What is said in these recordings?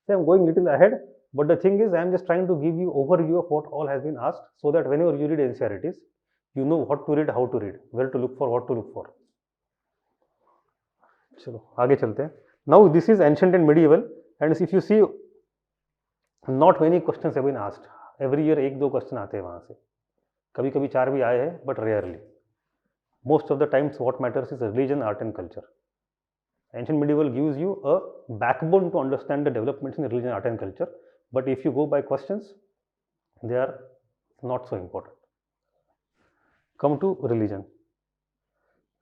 So I'm going little ahead, but the thing is, I'm just trying to give you overview of what all has been asked, so that whenever you read NCERTs, you know what to read, how to read, where to look for, what to look for. चलो आगे चलते हैं. Now this is ancient and medieval, and if you see, not many questions have been asked. Every year एक दो question आते हैं वहाँ से, कभी कभी 4 भी आए हैं, but rarely. Most of the times what matters is religion, art and culture. Ancient medieval gives you a backbone to understand the developments in religion, art and culture, but if you go by questions, they are not so important. Come to religion.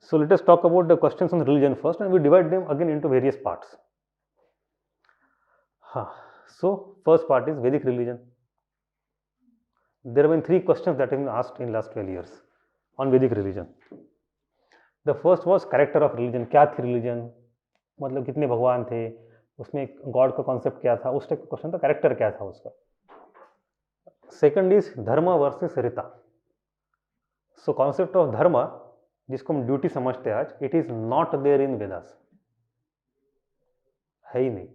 So let us talk about the questions on religion first, and we divide them again into various parts. So first part is Vedic religion. There have been 3 questions that have been asked in last 12 years on Vedic religion. The first was character of religion. क्या थी religion? मतलब कितने भगवान थे, उसमें God का concept क्या था, उस टाइप का क्वेश्चन था. कैरेक्टर क्या था उसका. Second is dharma versus rita. So concept of dharma, जिसको हम ड्यूटी समझते हैं आज, it is not there in Vedas, है ही नहीं.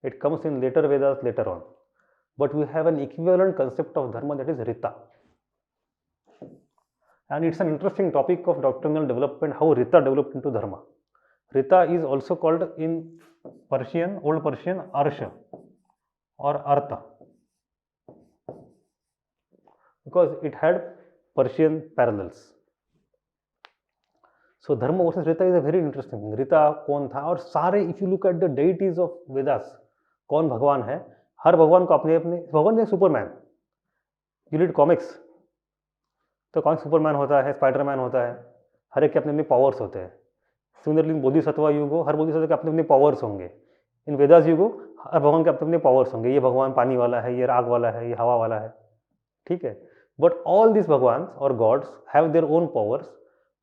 It comes in later Vedas later on, but we have an equivalent concept of dharma, that is rita. And it's an interesting topic of doctrinal development, how Rita developed into Dharma. Rita is also called in Persian, Old Persian, Arsha or Artha, because it had Persian parallels. So Dharma versus Rita is a very interesting thing. Rita कौन था, और सारे if you look at the deities of Vedas, कौन भगवान है, हर भगवान को अपने अपने, भगवान है सुपरमैन. You read comics, तो कौन सुपरमैन होता है, स्पाइडरमैन होता है, हर एक के अपने अपने पावर्स होते हैं. सिमिलरली बोधिसत्व युग हो, हर बोधिसत्व के अपने अपने पावर्स होंगे. इन वेदास युग हो, हर भगवान के अपने अपने पावर्स होंगे. ये भगवान पानी वाला है, ये आग वाला है, ये हवा वाला है, ठीक है. बट ऑल दिस भगवान और gods have their own powers,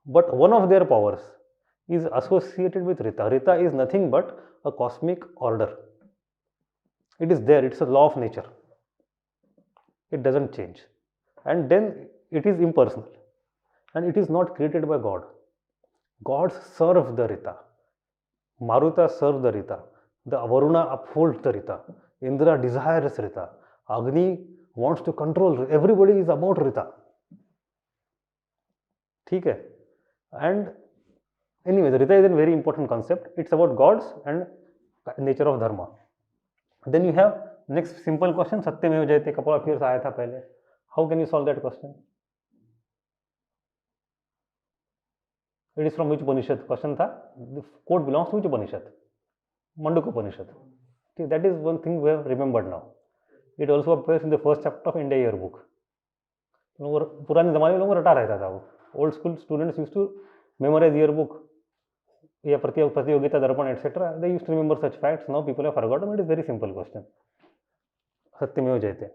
but one of their powers is associated with Rita. Rita is nothing but a cosmic order. It is there, it's a law of nature. It doesn't change. And then it is impersonal. And it is not created by God. Gods serve the Rita. Maruta serves the Rita. The Varuna upholds the Rita. Indra desires Rita. Agni wants to control. Everybody is about Rita. ठीक है. And anyway, the Rita is a very important concept. It's about gods and nature of dharma. Then you have next simple question, Satyameva Jayate, couple of years आया था पहले. How can you solve that question? It is from which Upanishad? Question था. The quote belongs to which Upanishad? Mandukya Upanishad. Okay, that is one thing we have remembered now. It also appears in the first chapter of India Yearbook. पुराने ज़माने में लोगों को रटा रहता था वो. Old school students used to memorize yearbook या प्रतियोगिता दर्पण etc. They used to remember such facts. Now people have forgotten. It is very simple question. Satyameva Jayate.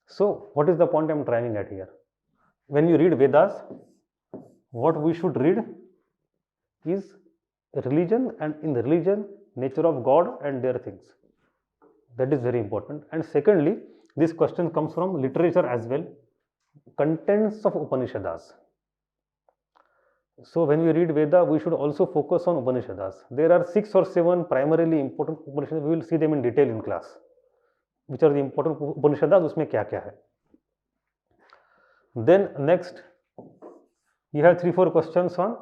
So what is the point I am driving at here? When you read Vedas, what we should read is religion, and in the religion, nature of God and their things. That is very important. And secondly, this question comes from literature as well. Contents of Upanishads. So when we read Veda, we should also focus on Upanishads. There are 6 or 7 primarily important Upanishads. We will see them in detail in class. Which are the important Upanishads? उसमें क्या क्या है? Then next, you have 3-4 questions on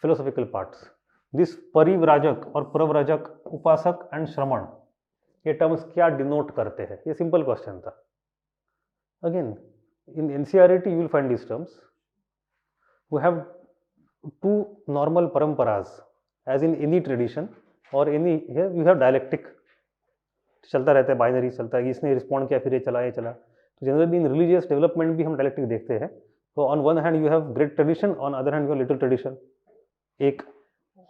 philosophical parts. This परिव्राजक और प्रव्राजक, उपासक and श्रमण, ये terms क्या denote करते हैं? ये सिंपल क्वेश्चन था. Again in NCERT you will find this terms. We have 2 normal paramparas as in any tradition और एनी, यू हैव डायलेक्टिक, चलता रहता है, बाइनरी चलता है, इसने रिस्पॉन्ड किया फिर ये चला ये चला. तो जनरली इन रिलीजियस डेवलपमेंट भी हम डायलेक्टिक देखते हैं. तो on one hand you have great tradition, on other hand you have little tradition. एक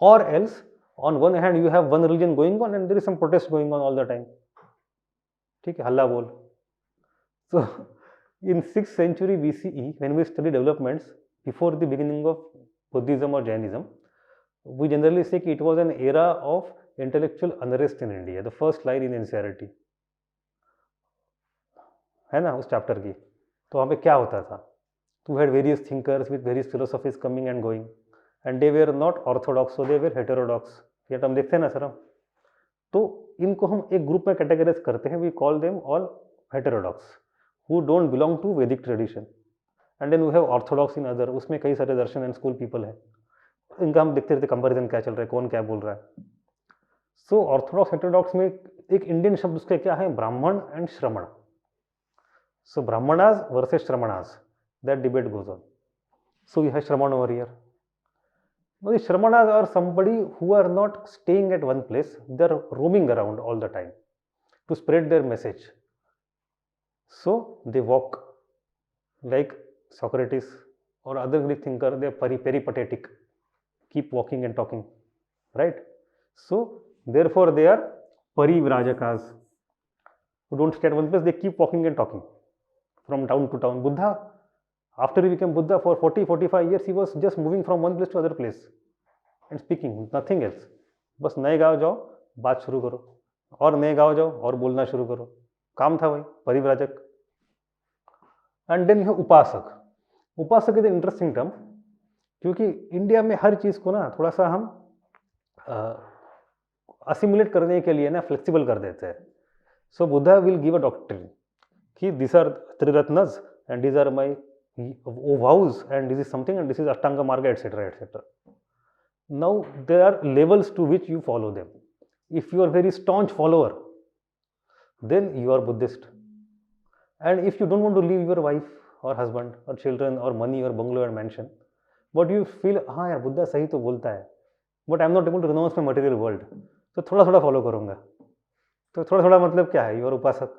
और else on one hand you have one religion going on and there is some protest going on all the time. ठीक है, हल्ला बोल. सो इन 6th century BCE, when we study developments before the beginning of Buddhism or Jainism, we generally say कि it was an era of intellectual unrest in India. The first line in NCERT है ना उस chapter की. तो वहाँ पे क्या होता था? To had various thinkers with various philosophies coming and going, and they were not orthodox, so they were heterodox. ये हम देखते हैं ना सर. हम तो इनको हम एक ग्रुप में कैटेगराइज करते हैं, we call them all heterodox who don't belong to Vedic tradition. And then we have orthodox in other, उसमें कई सारे दर्शन एंड स्कूल पीपल है, इनका हम देखते रहते कंपैरिजन क्या चल रहा है, कौन क्या बोल रहा है। सो ऑर्थोडॉक्स हेटेरोडॉक्स में एक इंडियन शब्द उसके क्या है, Brahmana and Shramana. So Brahmanas versus Shramanas, that debate goes on. So we have Shramana over here. Now, the Shramanas are somebody who are not staying at one place, they are roaming around all the time to spread their message. So, they walk like Socrates or other Greek thinker, they are peripatetic, keep walking and talking, right? So, therefore, they are parivrajakas, who don't stay at one place, they keep walking and talking from town to town. Buddha, after he became Buddha, for 40-45 years, he was just moving from one place to other place and speaking, nothing else. बस नए गांव जाओ, बात शुरू करो, और नए गांव जाओ और बोलना शुरू करो, काम था वही, परिव्राजक. एंड देन यू उपासक. उपासक इज इंटरेस्टिंग टर्म, क्योंकि इंडिया में हर चीज़ को ना थोड़ा सा हम असिमुलेट करने के लिए ना फ्लेक्सिबल कर देते हैं. So Buddha will give a doctrine कि this are triratnas and this are my vows and this is something and this is Ashtanga Marga, etc., etc. Now there are levels to which you follow them. If you are very staunch follower, then you are Buddhist. And if you don't want to leave your wife or husband or children or money or bungalow and mansion, but you feel हाँ यार बुद्धा सही तो बोलता है, but I am not able to renounce my material world, तो थोड़ा थोड़ा follow करूँगा. तो थोड़ा थोड़ा मतलब क्या है, यू आर उपासक.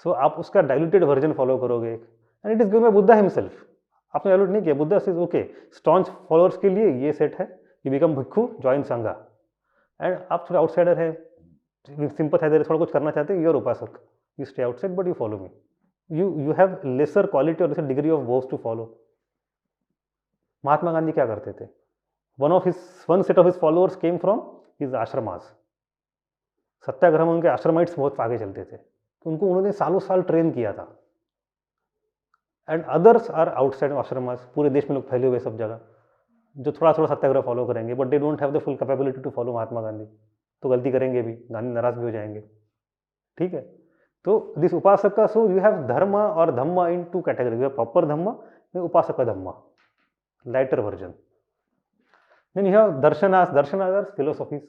सो आप उसका डाइल्यूटेड वर्जन फॉलो करोगे, and it is given by Buddha himself. आपने डाइल्यूट नहीं किया. Buddha says okay, staunch followers के लिए ये सेट है, यू बिकम भिक्खु, जॉइन संघा. एंड आप थोड़ा आउटसाइडर है, सिंपथाइजर, थोड़ा कुछ करना चाहते हैं, you are upasaka, you stay outside but you follow me. You have lesser quality और lesser degree of vows to follow. Mahatma Gandhi क्या करते थे? One set of his followers came from his ashramas. Satyagraha में उनके आश्रमाइट्स बहुत आगे चलते थे, तो उनको उन्होंने सालों साल ट्रेन किया था. And others are outside ashramas. पूरे देश में लोग फैले हुए सब जगह, जो थोड़ा थोड़ा सत्याग्रह फॉलो करेंगे, but they don't have the full capability to follow Mahatma Gandhi. तो गलती करेंगे भी, गांधी नाराज भी हो जाएंगे. ठीक है. तो दिस उपासक का, सो यू हैव धर्म और dhamma in two category. You have proper dhamma, upasaka dhamma, lighter version. Then you have darshanas. Darshanas are philosophies.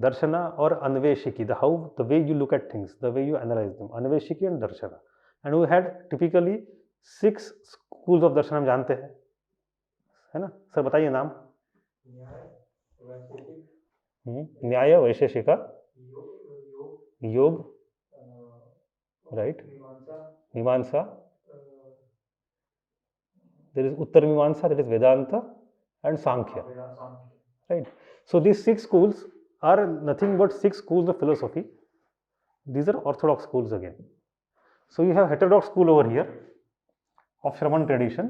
Darshana और anvikshiki, the how, the way you look at things, the way you analyze them, anvikshiki and darshana. And we had typically 6 schools of darshan, हम जानते हैं, है ना sir? बताइए नाम. न्याय, वैशेषिका, योग, राइट, मीमांसा, there is Uttar Mimamsa, that is Vedanta, and Sankhya, right. So these 6 schools are nothing but 6 schools of philosophy. These are orthodox schools again. So you have heterodox school over here of Shraman tradition.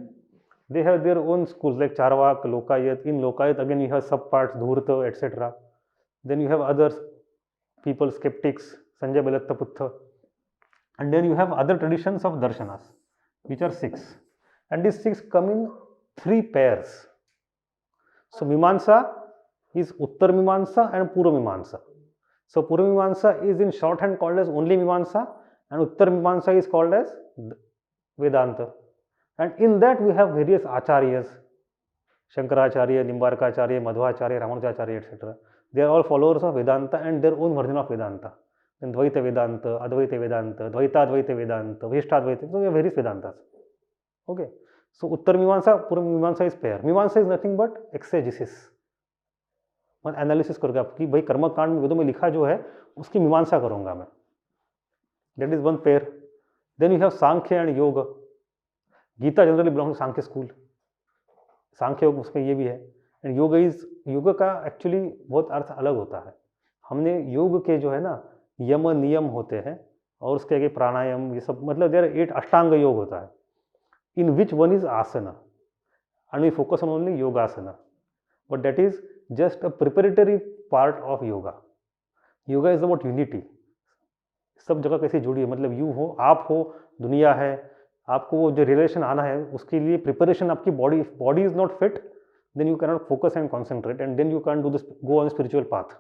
They have their own schools like Charvak, Lokayat. In Lokayat again you have sub parts, Dhurta, etc. Then you have other people, skeptics, Sanjay Belattaputta. And then you have other traditions of darshanas, which are 6. And these 6 come in 3 pairs. So Mimamsa is Uttar Mimamsa and Purva Mimamsa. So Purva Mimamsa is in shorthand called as only Mimamsa, and Uttar Mimamsa is called as Vedanta. And in that we have various acharyas, Shankaracharya, Nimbarkacharya, Madhvacharya, Ramanujacharya, etc. They are all followers of Vedanta and their own version of Vedanta. Then Dvaita Vedanta, Advaita Vedanta, Dvaita Advaita Vedanta, Vishtadvaita, so we have various Vedantas. Okay. So Uttar Mimamsa, Purva Mimamsa is pair. Mimamsa is nothing but exegesis. मैं analysis करूँगा आपकी, भाई कर्मकांड में वेदों में लिखा जो है उसकी मीमांसा करूँगा मैं. That is one pair. Then you have Sankhya and Yoga. Gita generally belong to Samkhya school. Samkhya Yoga उसमें ये भी है. एंड योग इज, योग का एक्चुअली बहुत अर्थ अलग होता है. हमने योग के जो है ना यम नियम होते हैं और उसके आगे प्राणायाम, ये सब, मतलब देयर 8 अष्टांग योग होता है, in which one is asana, and we focus on only yogasana. But that is just a preparatory part of yoga. Yoga is about unity. सब जगह कैसे जुड़ी है, मतलब यू हो, आप हो, दुनिया है, आपको वो जो रिलेशन आना है उसके लिए प्रिपरेशन आपकी body is not fit, then you can not focus and concentrate, and then you can do this, go on spiritual path.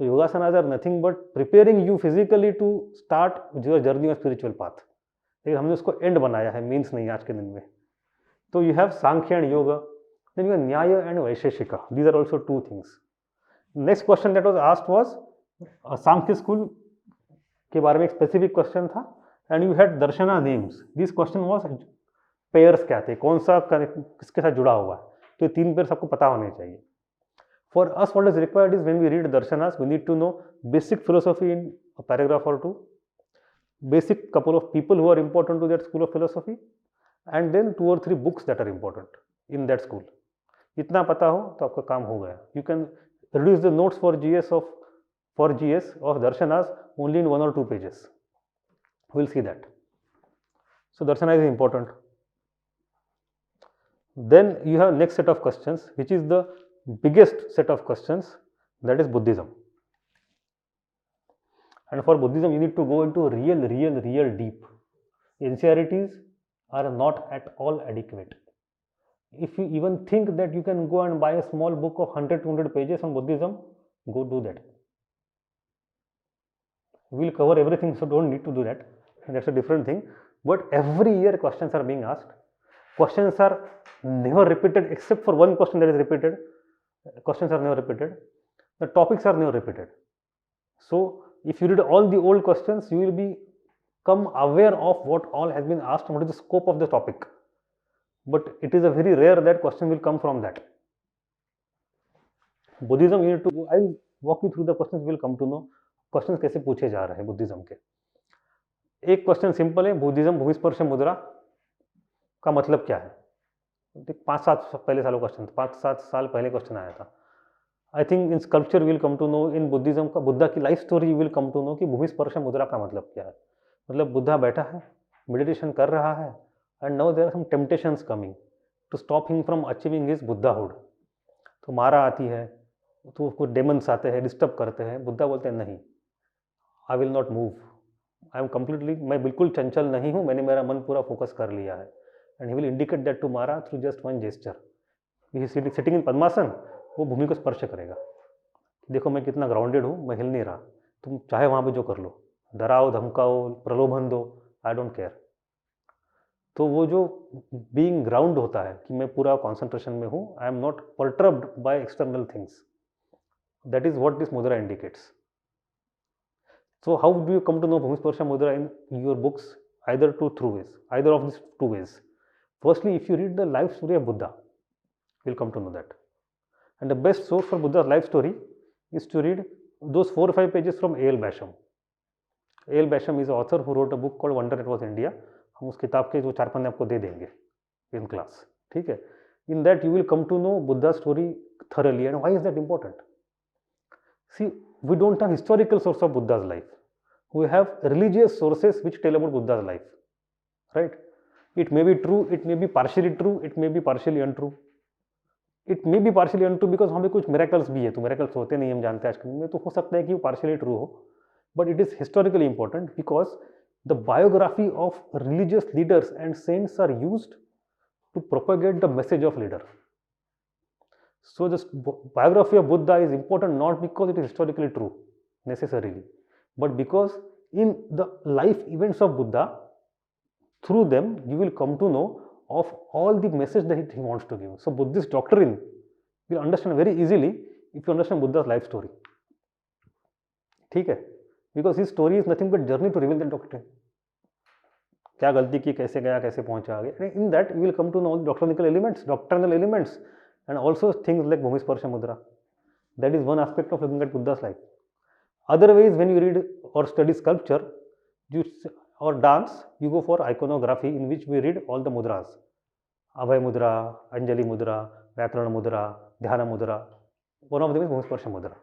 तो yogasanas are nothing but preparing you physically to start your journey of spiritual path, लेकिन हमने उसको and बनाया है, means नहीं आज के दिन में। तो you have Sankhya and Yoga, then you have Nyaya and Vaisheshika, these are also two things. Next question that was asked was Sankhya school के बारे में एक स्पेसिफिक क्वेश्चन था, and you had darshana names. This question was pairs क्या थे, कौन सा किसके साथ जुड़ा हुआ है, तो ये 3 पेयर सबको पता होने चाहिए। For us, what is required is when we read darshanas, we need to know basic philosophy in a paragraph or two, basic couple of people who are important to that school of philosophy, and then 2 or 3 books that are important in that school. इतना पता हो तो आपका काम हो गया। You can reduce the notes for GS of darshanas only in 1 or 2 pages. We'll see that. So darshana is important. Then you have next set of questions, which is the biggest set of questions, that is Buddhism. And for Buddhism, you need to go into real deep. NCERTs are not at all adequate. If you even think that you can go and buy a small book of 100-200 pages on Buddhism, go do that. We'll cover everything, so don't need to do that. That's a different thing. But every year questions are being asked. Questions are never repeated except for one question that is repeated. Questions are never repeated. The topics are never repeated. So if you read all the old questions, you will become aware of what all has been asked and what is the scope of the topic. But it is a very rare that question will come from that. Buddhism, you need to go, I will walk you through the questions, you will come to know questions कैसे पूछे जा रहे हैं Buddhism के। एक question simple है, Buddhism भूमिस्पर्श मुद्रा का मतलब क्या है? 5-7 पहले सालों क्वेश्चन, 5-7 साल पहले क्वेश्चन आया था। I think in sculpture will come to know, in Buddhism का बुद्धा की life story will come to know कि भूमिस्पर्श मुद्रा का मतलब क्या है। मतलब बुद्धा बैठा है, मेडिटेशन कर रहा है, and now there are some temptations coming to stop him from achieving his Buddhahood. तो मारा आती है, तो कुछ डेमन्स आते हैं, डिस्टर्ब करते हैं। बुद्धा बोलते हैं नहीं, I will not move, I am completely, मैं बिल्कुल चंचल नहीं हूँ, मैंने मेरा मन पूरा फोकस कर लिया है। And he will indicate that to Mara through just one gesture. He is sitting in padmasana, वो भूमि को स्पर्श करेगा, देखो मैं कितना ग्राउंडेड हूँ, मैं हिल नहीं रहा, तुम चाहे वहाँ पे जो कर लो, डराओ धमकाओ प्रलोभन दो, आई डोंट केयर। तो वो जो बीइंग ग्राउंड होता है कि मैं पूरा कॉन्सेंट्रेशन में हूँ, I am not perturbed by external things, that is what this मुद्रा indicates. So how do you come to know Bhumisparsha Mudra in your books? Either of these two ways. Firstly, if you read the life story of Buddha, you will come to know that. And the best source for Buddha's life story is to read those 4 or 5 pages from A.L. Basham. A.L. Basham is an author who wrote a book called Wonder That Was India. हम उस किताब के जो 4 पन्ने आपको दे देंगे in class, ठीक है? In that you will come to know Buddha's story thoroughly. And why is that important? See, we don't have historical source of Buddha's life. We have religious sources which tell about Buddha's life, right? It may be true, it may be partially true, it may be partially untrue. It may be partially untrue because वहाँ पे कुछ miracles भी है, तो miracles होते नहीं हम जानते हैं आजकल में, तो हो सकता है कि वो partially true हो, but it is historically important because the biography of religious leaders and saints are used to propagate the message of leader. So this biography of Buddha is important not because it is historically true necessarily, but because in the life events of Buddha, through them you will come to know of all the message that he wants to give. So Buddhist doctrine you will understand very easily if you understand Buddha's life story. ठीक है? Because his story is nothing but journey to reveal that doctrine. क्या गलती की, कैसे गया, कैसे पहुंचा आगे. In that you will come to know all the doctrinal elements, and also things like Bhumisparsha Mudra. That is one aspect of looking at Buddha's life. Otherwise, when you read or study sculpture or dance, you go for iconography, in which we read all the mudras. Abhay Mudra, Anjali Mudra, Vyakarana Mudra, Dhyana Mudra. One of them is Bhumisparsha Mudra.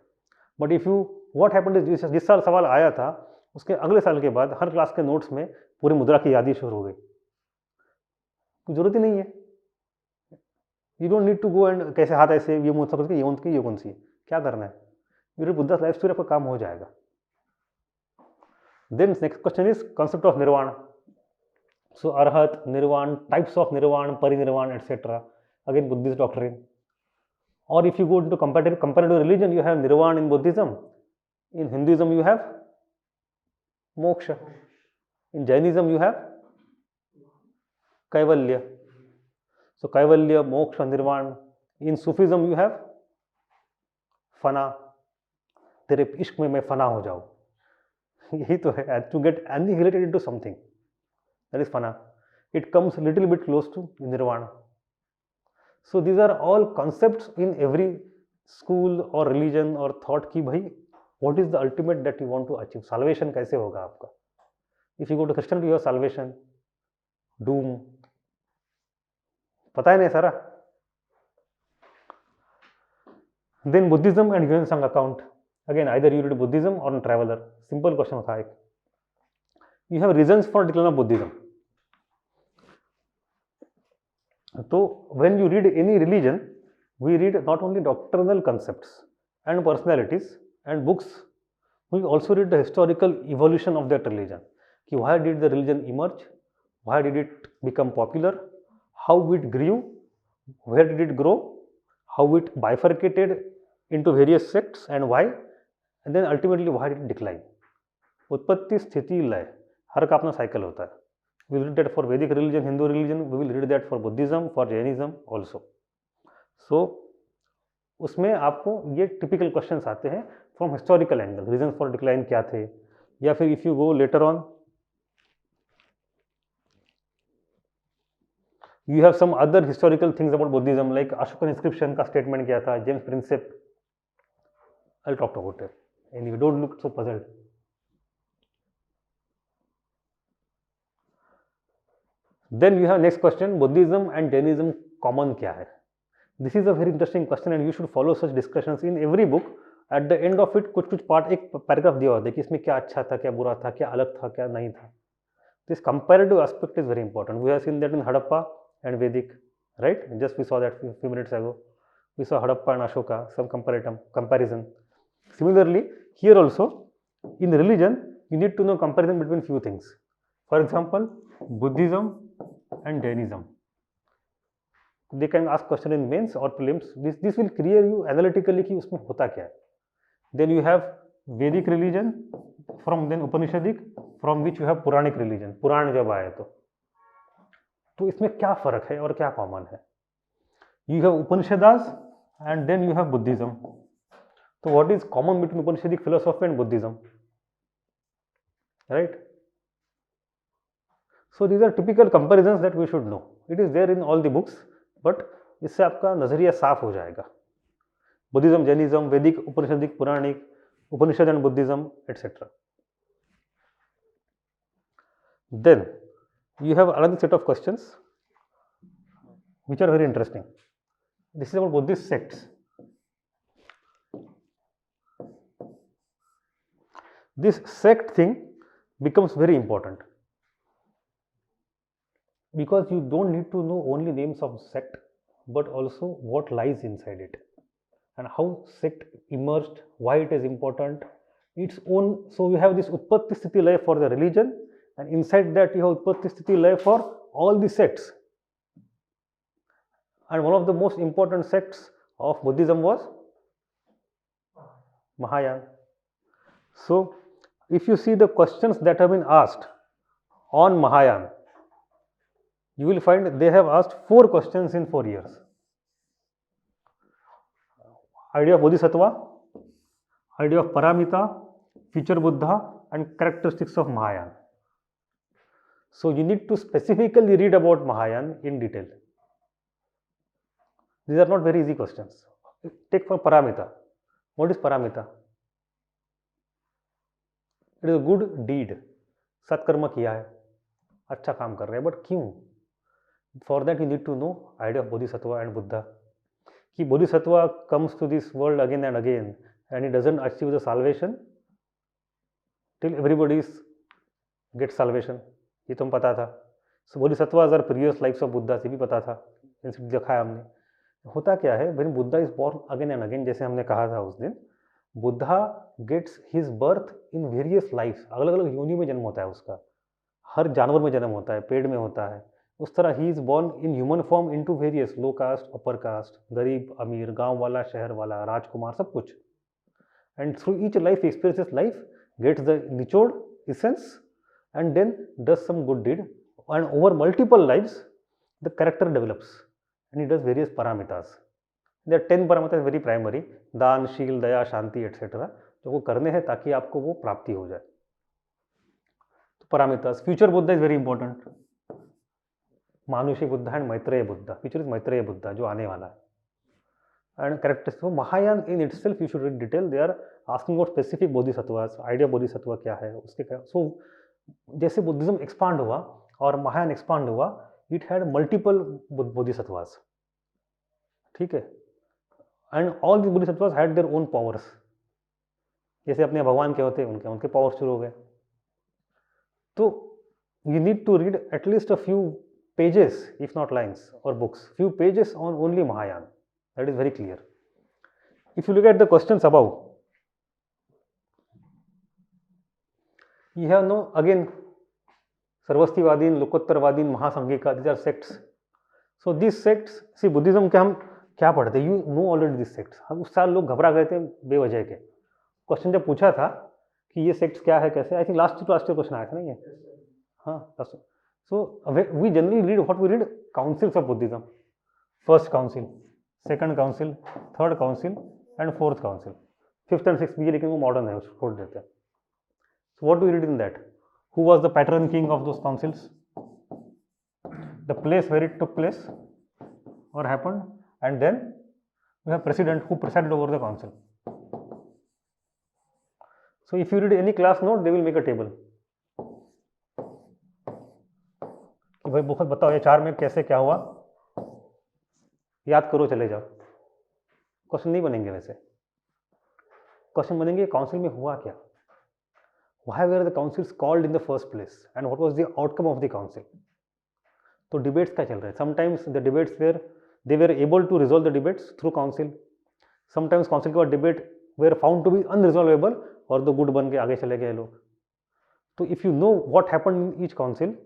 But if you, what happened is, जिस साल सवाल आया था, उसके अगले साल के बाद हर क्लास के नोट्स में पूरी मुद्रा की यादी शुरू हो गई. कोई जरूरत ही नहीं है. You don't need to go and कैसे हाथ ऐसे, ये मुद्रा करके, ये कौन सी है, क्या करना है. You read Buddha's life story, आपका काम हो जाएगा. Then next question is concept of nirvana. So arhat, nirvana, types of nirvana, parinirvana, etc. Again Buddhist doctrine. Or if you go into comparative religion, you have nirvana in Buddhism In Hinduism you have moksha. In Jainism you have kaivalya. So kaivalya, moksha, nirvana. In Sufism you have fana. तेरे इश्क में मैं फना हो जाऊं. यही तो है, to get annihilated into something. That is fana. It comes a little bit close to nirvana. So these are all concepts in every school or religion or thought कि भाई what is the ultimate that you want to achieve. Salvation कैसे होगा आपका. If you go to Christianity, you have salvation, doom. पता है नहीं सारा. Then Buddhism and Yuan Sang account. Again, either you read Buddhism or a traveler. Simple question था एक. You have reasons for decline of Buddhism. So when you read any religion, we read not only doctrinal concepts and personalities and books, we also read the historical evolution of that religion. Why did the religion emerge? Why did it become popular? How it grew? Where did it grow? How it bifurcated into various sects and why? And then ultimately why did it decline? उत्पत्ति स्थिति लय हर का अपना cycle होता है. We will read that for Vedic religion, Hindu religion. We will read that for Buddhism, for Jainism also. So उसमें आपको ये टिपिकल क्वेश्चंस आते हैं from historical angle. Reason for decline क्या थे, या फिर if you go later on you have some other historical things about Buddhism, like Ashokan inscription का statement क्या था, James Prinsep. I'll talk about it. Anyway, don't look so puzzled. Then you have next question, Buddhism and Jainism common क्या है. This is a very interesting question and you should follow such discussions in every book. At the end of it कुछ part एक paragraph दिया होता है कि इसमें क्या अच्छा था, क्या बुरा था, क्या अलग था, क्या नहीं था. This comparative aspect is very important. We have seen that in Harappa and Vedic, right? Just we saw that few minutes ago. We saw Harappa and Ashoka, some comparison. Similarly, here also in religion, you need to know comparison between few things. For example, Buddhism and Jainism. They can ask question in mains or prelims. This will clear you analytically कि उसमें होता क्या है. Then you have Vedic religion, from then Upanishadic, from which you have Puranic religion. पुराण जब आए तो इसमें क्या फर्क है और क्या कॉमन है. You have Upanishads and then you have Buddhism. So what is common between Upanishadic philosophy and Buddhism? Right? So these are typical comparisons that we should know. It is there in all the books, but इससे आपका नजरिया साफ हो जाएगा. Buddhism, Jainism, Vedic, Upanishadic, Puranic, Upanishad and Buddhism, etc. Then you have another set of questions which are very interesting. This is about Buddhist sects. This sect thing becomes very important because you don't need to know only names of sect, but also what lies inside it and how sect emerged, why it is important, its own. So you have this Utpatti Sthiti Laya for the religion, and inside that you have Utpatti Sthiti Laya for all the sects. And one of the most important sects of Buddhism was Mahayana. So if you see the questions that have been asked on Mahayana, you will find they have asked 4 questions in 4 years. Idea of Bodhisattva, idea of Paramita, future Buddha, and characteristics of Mahayana. So you need to specifically read about Mahayana in detail. These are not very easy questions. Take for Paramita. What is Paramita? It is a good deed. सत्कर्म किया है, अच्छा काम कर रहे हैं, but क्यों? For that you need to know idea of Bodhisattva and Buddha. कि Bodhisattva comes to this world again and again and he doesn't achieve the salvation till everybody gets salvation. ये तो हम पता था. So Bodhisattvas are previous lives of Buddha, ये भी पता था, देखा है हमने. होता क्या है, when Buddha is born again and again, जैसे हमने कहा था उस दिन, Buddha gets his birth in various lives. अलग अलग योनि में जन्म होता है उसका. हर जानवर में जन्म होता है, पेड़ में होता है. उस तरह ही is born in human form into various low caste, upper caste, गरीब, अमीर, गांव वाला, शहर वाला, राजकुमार, सब कुछ. and through each life he experiences life, gets the nichod essence, and then does some good deed, and over multiple lives the character develops and he does various paramitas. There are 10 paramitas very primary, दान, शील, दया, शांति etcetera, जो वो करने हैं ताकि आपको वो प्राप्ति हो जाए. तो paramitas. Future Buddha is very important. Manushi Buddha and Maitreya Buddha. Future is Maitreya Buddha, जो आने वाला है. And characteristics. So Mahayana in itself you should read detail. They are asking about specific bodhisattvas, idea bodhisattva क्या है उसके क्या. So जैसे बुद्धिज्म एक्सपांड हुआ और महायान एक्सपांड हुआ, इट हैड मल्टीपल bodhisattvas. ठीक है. And all the bodhisattvas had there own powers. जैसे अपने भगवान के होते उनके उनके पावर शुरू हो गए. तो you need to read at least a few pages, if not lines or books, few pages on only Mahayana. That is very clear. If you look at the questions above, you have no, again, Sarvastivadin, Lokottarvadin, Mahasangika, these are sects. So these sects, see Buddhism के हम क्या पढ़ते, you know already these sects. हम उस साल लोग घबरा गए थे बेवजह के. क्वेश्चन जब पूछा था कि ये सेक्ट्स क्या है कैसे, आई थिंक लास्ट क्वेश्चन आया था ना ये. हाँ. So we generally read what we read, councils of Buddhism. First council, second council, third council and fourth council. Fifth and sixth भी, लेकिन वो मॉडर्न है, उसको छोड़ देते हैं. So what do we read in that? Who was the patron king of those councils? The place where it took place or happened, and then we have president who presided over the council. So if you read any class note, they will make a table. कि भाई बहुत बताओ ये 4 में कैसे क्या हुआ, याद करो चले जाओ. क्वेश्चन नहीं बनेंगे वैसे. क्वेश्चन बनेंगे काउंसिल में हुआ क्या, why were the councils called in the first place and what was the outcome of the council. तो डिबेट्स क्या चल रहा है. Sometimes the debates were they were able to resolve the debates through council. Sometimes council के बाद debate were found to be unresolvable और the good बन के आगे चले गए लोग. तो if you know what happened in each council,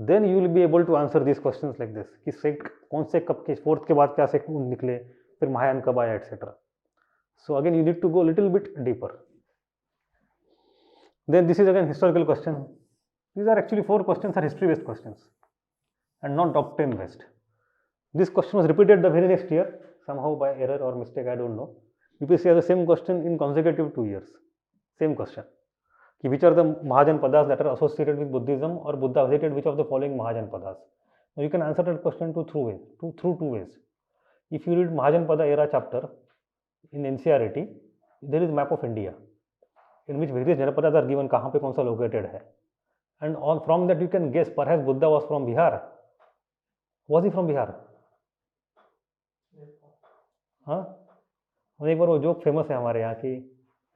then you will be able to answer these questions like this कि सेक्ट कौन से कब के, फोर्थ के बाद क्या सेक्ट निकले, फिर महायान कब आया etcetera. So again you need to go little bit deeper. Then this is again historical question. These are actually 4 questions are history based questions and not doctrine based. This question was repeated the very next year somehow by error or mistake, I don't know. UPSC has the same question in consecutive 2 years. Same question. Which are the Mahajanpadas that are associated with Buddhism, or Buddha visited which of the following Mahajanpadas? Now you can answer that question through two ways. If you read Mahajanpada era chapter in NCERT, there is map of India in which various Janapadas are given, kahan pe kaun sa located hai, and from that you can guess perhaps Buddha was from Bihar. Was he from Bihar? हाँ, एक बार वो joke famous है हमारे यहाँ की,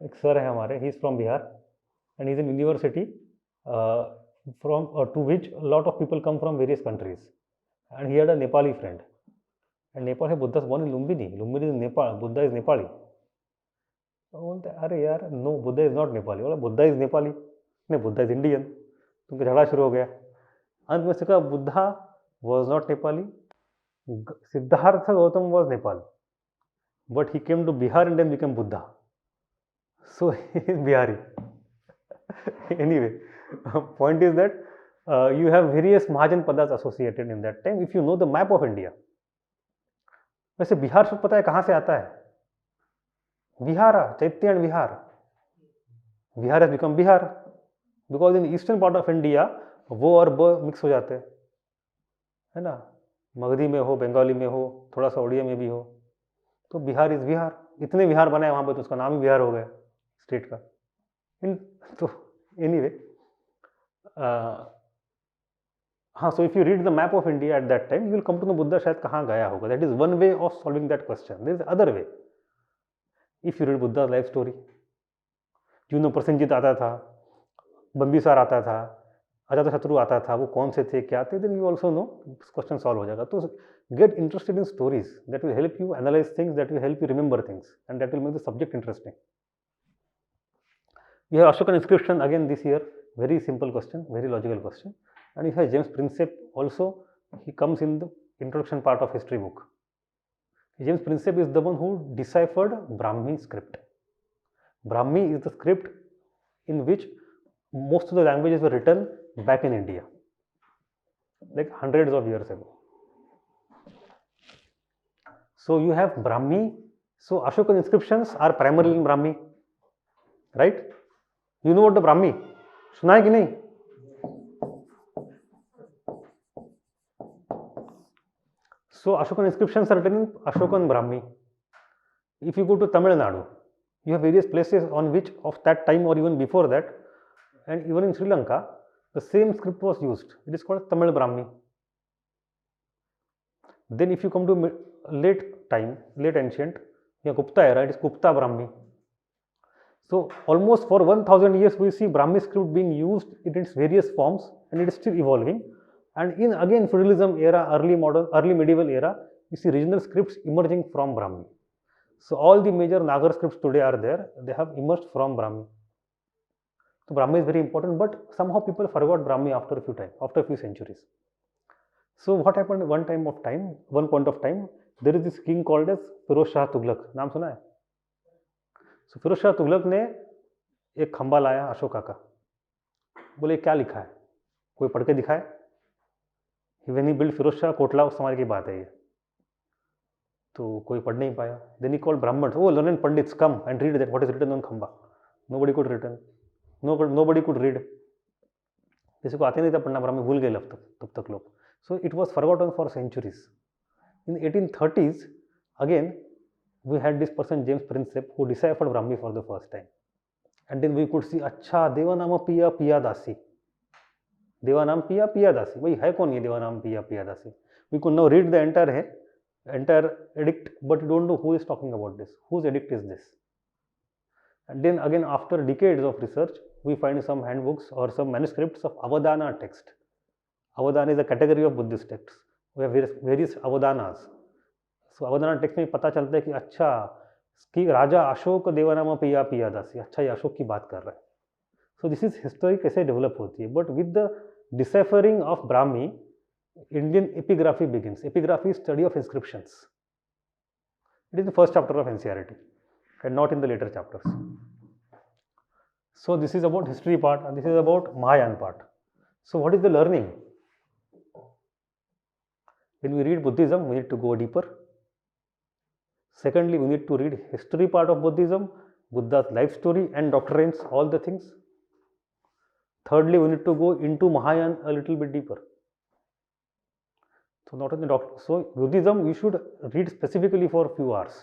एक sir है हमारे, he is from Bihar and he is in university to which a lot of people come from various countries, and he had a Nepali friend, and Nepal है, Buddha is born in Lumbini. Lumbini is Nepal, Buddha is Nepali. तो बोलते अरे यार no, Buddha is not Nepali. बोला Buddha is Nepali, नहीं Buddha is Indian. तुमको झगड़ा शुरू हो गया. अंत में से कहा Buddha was not Nepali, Siddhartha Gautam was Nepali, but he came to Bihar and then become Buddha, so he is Bihari. Anyway, point is that you have various Mahajanpadas associated in that time if you know the map of India. वैसे बिहार शब्द पता है कहाँ से आता है? Vihara, Chaityan Vihar. Vihar has become Bihar because in the eastern part of India वो और ब मिक्स हो जाते हैं, है ना. मगधी में हो, बंगाली में हो, थोड़ा सा उड़िया में भी हो, तो बिहार इज बिहार. इतने बिहार बनाए वहाँ पे तो उसका नाम ही बिहार हो गया स्टेट का. तो anyway, हाँ, so if you read the map of India at that time, you will come to know Buddha शायद कहाँ गया होगा. That is one way of solving that question. There is other way. If you read Buddha's life story, you know Prasenjit आता था, बम्बिसार आता था, अजातशत्रु आता था, वो कौन से थे क्या थे, then you also know question solve हो जाएगा. तो get interested in stories that will help you analyze things, that will help you remember things, and that will make the subject interesting. You have Ashokan inscription again this year, very simple question, very logical question. And you have James Prinsep also, he comes in the introduction part of history book. James Prinsep is the one who deciphered Brahmi script. Brahmi is the script in which most of the languages were written back in India, like hundreds of years ago. So you have Brahmi. So Ashokan inscriptions are primarily in Brahmi, right? You know what the Brahmi? सुना है कि नहीं? So Ashokan inscriptions are written in Ashokan Brahmi. If you go to Tamil Nadu, you have various places on which of that time or even before that, and even in Sri Lanka, the same script was used. It is called Tamil Brahmi. Then if you come to late time, late ancient, Gupta era, it is Gupta Brahmi. So almost for 1000 years we see Brahmi script being used in its various forms, and it is still evolving. And in again feudalism era, early medieval era, you see regional scripts emerging from Brahmi. So all the major Nagar scripts today are there, they have emerged from Brahmi. So Brahmi is very important, but somehow people forgot Brahmi after a few centuries. So what happened one point of time, there is this king called as Firoz Shah Tughlaq. नाम सुना है? So Firoz Shah Tughlaq ने एक खंबा लाया अशोका का, बोले क्या लिखा है, कोई पढ़ के दिखाए. When he built Firoz Shah Kotla, उस समय की बात है ये, तो कोई पढ़ नहीं पाया. Then he called Brahmans, oh learned pandits, come and read that what is written on khamba. Nobody could read. किसी को आते नहीं था पढ़ना, ब्राह्मी भूल गए तब तक लोग. So it was forgotten for centuries. In 1830s, again we had this person James Prinsep who deciphered Brahmi for the first time, and then we could see अच्छा देवानाम पिया पिया दासी, देवानाम पिया पिया दासी, भाई है कौन ये देवानाम पिया पिया दासी? We could now read the entire edict, but you don't know who is talking about this, whose edict is this. And then again after decades of research, we find some handbooks or some manuscripts of Avadana text. Avadana is a category of Buddhist texts. We have various Avadanas. So Avadana text में पता चलता है कि अच्छा कि राजा अशोक देवानाम पिया पिया दासी, अच्छा ये अशोक की बात कर रहा है. सो दिस इज हिस्टोरी कैसे डेवलप होती है. But with the deciphering of Brahmi, Indian epigraphy begins. Epigraphy is study of inscriptions. It is the first chapter of NCERT and not in the later chapters. So this is about history part and this is about Mahayana part. So what is the learning? When we read Buddhism, we need to go deeper. Secondly, we need to read history part of Buddhism, Buddha's life story and doctrines, all the things. Thirdly, we need to go into Mahayana a little bit deeper. So not only so Buddhism we should read specifically for a few hours.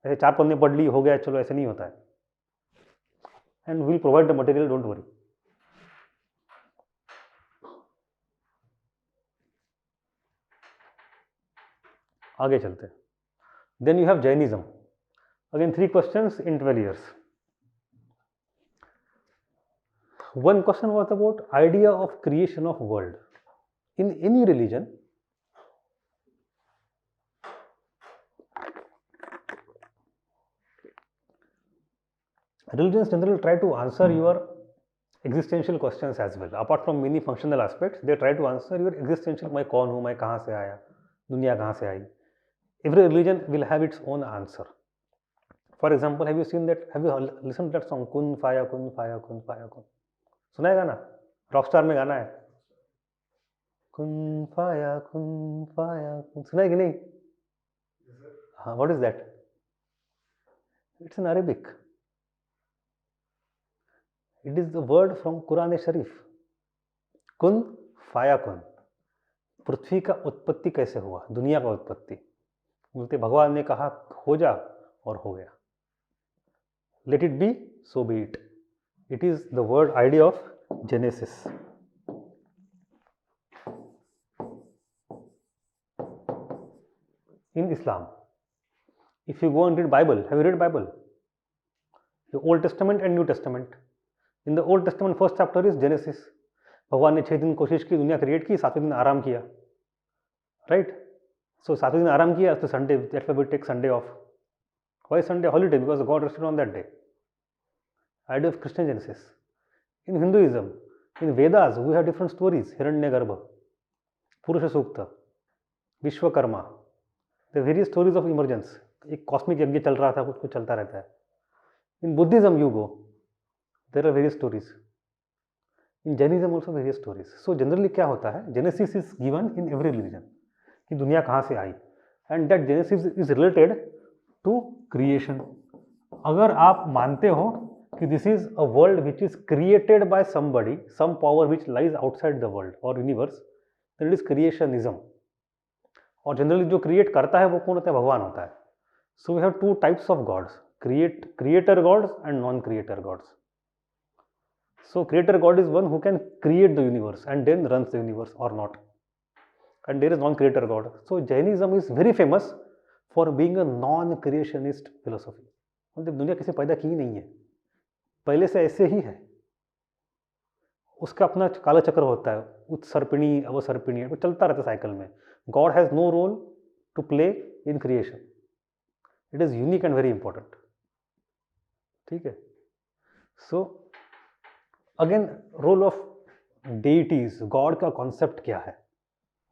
ऐसे 4 पन्ने पढ़ ली हो गया, चलो ऐसे नहीं होता है. And we'll provide the material, don't worry. आगे चलते हैं. Then you have Jainism. Again 3 questions in 12 years. One question was about idea of creation of world. In any religion, religions generally try to answer your existential questions as well. Apart from many functional aspects, they try to answer your existential, मैं कौन हूँ, मैं कहाँ से आया, दुनिया कहाँ से आई. Every religion will have its own answer. For example, have you listened to that song Kun Faya Kun Faya Kun Faya Kun? सुना है गाना? Rockstar में गाना है. Kun Faya Kun Faya Kun. सुना है कि नहीं? हाँ. What is that? It's in Arabic. It is the word from Quran Sharif. Kun Faya Kun. पृथ्वी का उत्पत्ति कैसे हुआ, दुनिया का उत्पत्ति. बोलते भगवान ने कहा हो जा और हो गया. Let it be, so B it. It is the word idea of genesis. In Islam, if you go and read Bible, have you read Bible? The old testament and new testament. In the old testament first chapter is genesis. भगवान ने 6 दिन कोशिश की, दुनिया create की, 7वें दिन आराम किया. राइट? So 7th दिन आराम किया, तो Sunday, that's why we take Sunday off. Why Sunday holiday? Because God rested on that day. Idea of Christian Genesis. In Hinduism, in Vedas, we have different stories. Hiranyagarbha, Purusha Sukta, Vishwakarma. The various stories of emergence. एक cosmic यज्ञ चल रहा था, कुछ चलता रहता है. In Buddhism you go, there are various stories. In Jainism also various stories. So generally क्या होता है, Genesis is given in every religion कि दुनिया कहाँ से आई, and that Genesis is related to creation. अगर आप मानते हो कि this is a world which is created by somebody, some power which lies outside the world or universe, then it is creationism. और जनरली जो क्रिएट करता है वो कौन होता है, भगवान होता है. So we have two types of gods, creator gods and non creator gods. So creator God is one who can create the universe and then runs the universe or not. And there is non-creator God. So Jainism is very famous for being a non-creationist philosophy. मतलब दुनिया किसी पैदा की ही नहीं है, पहले से ऐसे ही है. उसका अपना काला चक्र होता है, उत्सर्पिणी अवसर्पिणी, वो चलता रहता है साइकिल में. God has no role to play in creation. It is unique and very important. ठीक है. So again role of deities, God का कॉन्सेप्ट क्या है,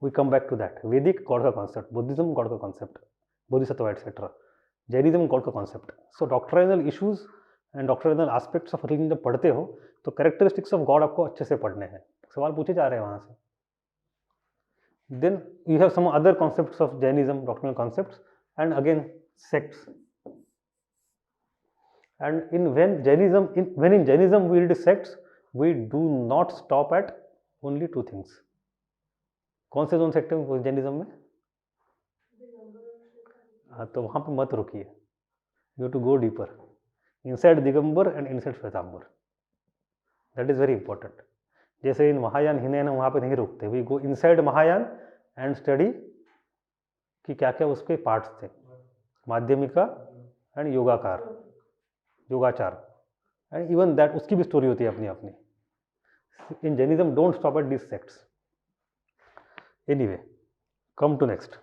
वी कम बैक टू दैट. वैदिक गॉड का कॉन्सेप्ट, बुद्धिज्म गॉड का concept, Bodhisattva etcetera, Jainism God का concept. So doctrinal issues and doctrinal aspects of religion जब पढ़ते हो तो कैरेक्टरिस्टिक्स ऑफ गॉड आपको अच्छे से पढ़ने हैं. सवाल पूछे जा रहे हैं वहाँ से. Then you have some other concepts of Jainism, doctrinal concepts, and again sects. And when in Jainism we read sects, we do not stop at only two things. कौन से 2 सेक्ट हैं जैनिज्म में? हाँ, तो वहाँ पे मत रुकिए. You have to go deeper. Inside Digambar and inside Shvetambar. That is very important. जैसे इन महायान हिनैन वहाँ पे नहीं रुकते. We go inside Mahayana and study कि क्या क्या उसके पार्ट्स थे. Madhyamika and Yogachara, and even that उसकी भी स्टोरी होती है अपनी अपनी. In Jainism don't stop at this sects. Anyway, come to next.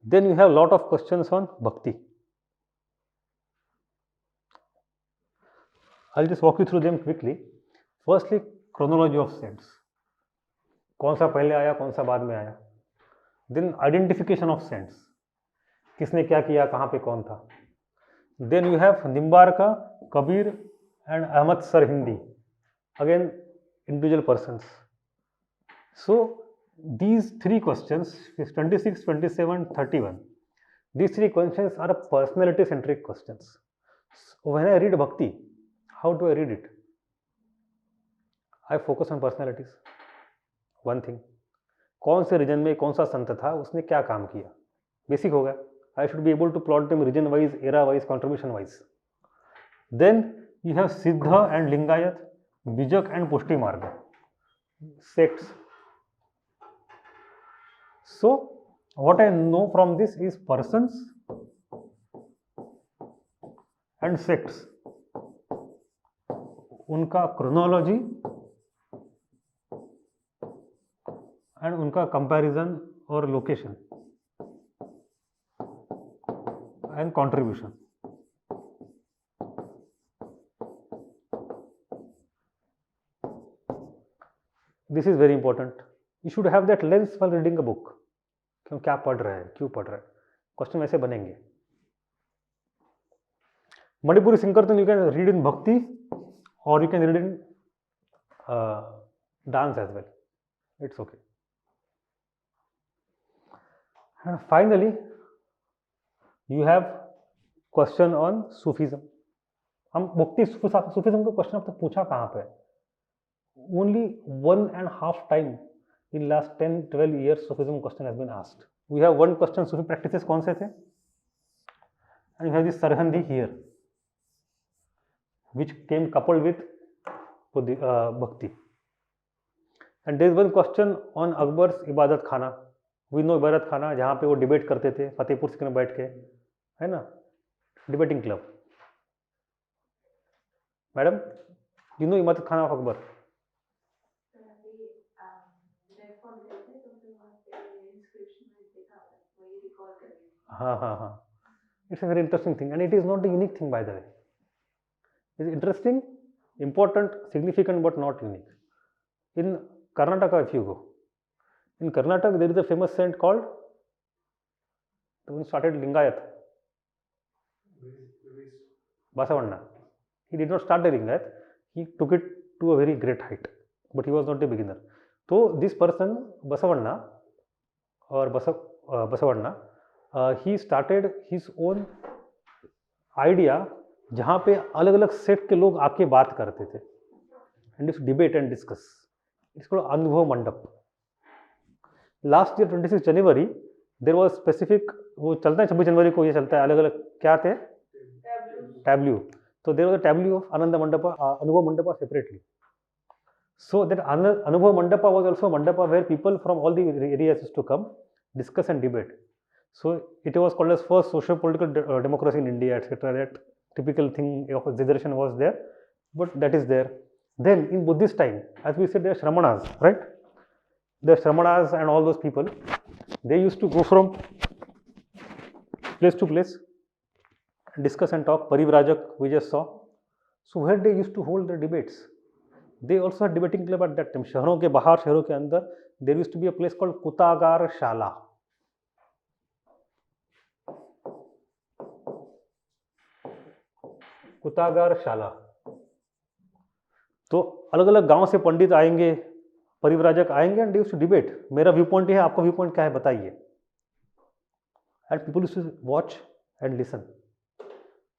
Then you have lot of questions on bhakti. I will just walk you through them quickly. Firstly chronology of saints, कौन सा पहले आया कौन सा बाद में आया. देन आइडेंटिफिकेशन ऑफ सेंट्स, किसने क्या किया, कहाँ पे कौन था. Then you have Nimbarka, Kabir and Ahmad Sarhindi, again individual persons. So these 3 questions, 26, 27, 31, these 3 questions are personality centric questions. So when I read Bhakti, how do I read it? I focus on personalities. One thing, कौन से reason में कौन सा संत था, उसने क्या काम किया, बेसिक हो गया. I should be able to plot them region wise, era wise, contribution wise. Then you have Siddha and Lingayat, Bijak and Pushti Marga, sects. So what I know from this is persons and sects, उनका chronology and उनका comparison और location and contribution. This is very important. You should have that lens while reading a book. क्यों, क्या पढ़ रहे हैं, क्यों पढ़ रहे हैं, क्वेश्चन ऐसे बनेंगे. Manipuri सिंकर्तन you can read in bhakti or you can read in dance as well. It's okay. And finally you have question on Sufism. हम मुक्ति सूफिज्म का क्वेश्चन अब तक पूछा कहाँ पे? Only 1.5 time in last 10-12 years Sufism question has been asked. We have one question, Sufi practices कौन से थे? And you have this Sarhandi here, which came coupled with Bhakti. And there is one question on Akbar's Ibadat Khana. We know Ibadat Khana, जहाँ पे वो debate करते थे फतेहपुर सिकरी में बैठ के, है ना, debating club. Madam, you know इबादत खाना ऑफ अकबर? हाँ हाँ हाँ. It's a very interesting thing, and it is not a unique thing, by the way. It's interesting, important, significant, but not unique. In Karnataka, if you go, in Karnataka there is a famous saint called, who started Lingayat. Basavanna. He did not start daring that. He took it to a very great height, but he was not a beginner. So this person Basavanna or Basavanna, he started his own idea जहाँ पे अलग अलग set के लोग आके बात करते थे and debate and discuss. It's called अनुभव मंडप. Last year 26 January there was specific, वो चलता है 26 जनवरी को, ये चलता है अलग अलग क्या थे टैब्ल्यू. तो there was a tableau of Anand mandapa, Anubhav mandapa separately. So that Anubhav Mandapa was also a mandapa where people from all the areas used to come, discuss and debate. So it was called as first socio-political democracy in India, etc. That typical thing of a generation was there, but that is there. Then in Buddhist time, as we said, there are Shramanas, right? The Shramanas and all those people, they used to go from place to place, discuss and talk. Parivrajak, we just saw. So where they used to hold the debates. They also had debating club at that time. शहरों के बाहर, शहरों के अंदर, there used to be a place called कुतागार शाला. कुतागार शाला. तो अलग अलग गांव से पंडित आएंगे, परिव्राजक आएंगे एंड यूज्ड टू डिबेट. मेरा व्यू पॉइंट है, आपका व्यू पॉइंट क्या है बताइए. And people used to watch and listen.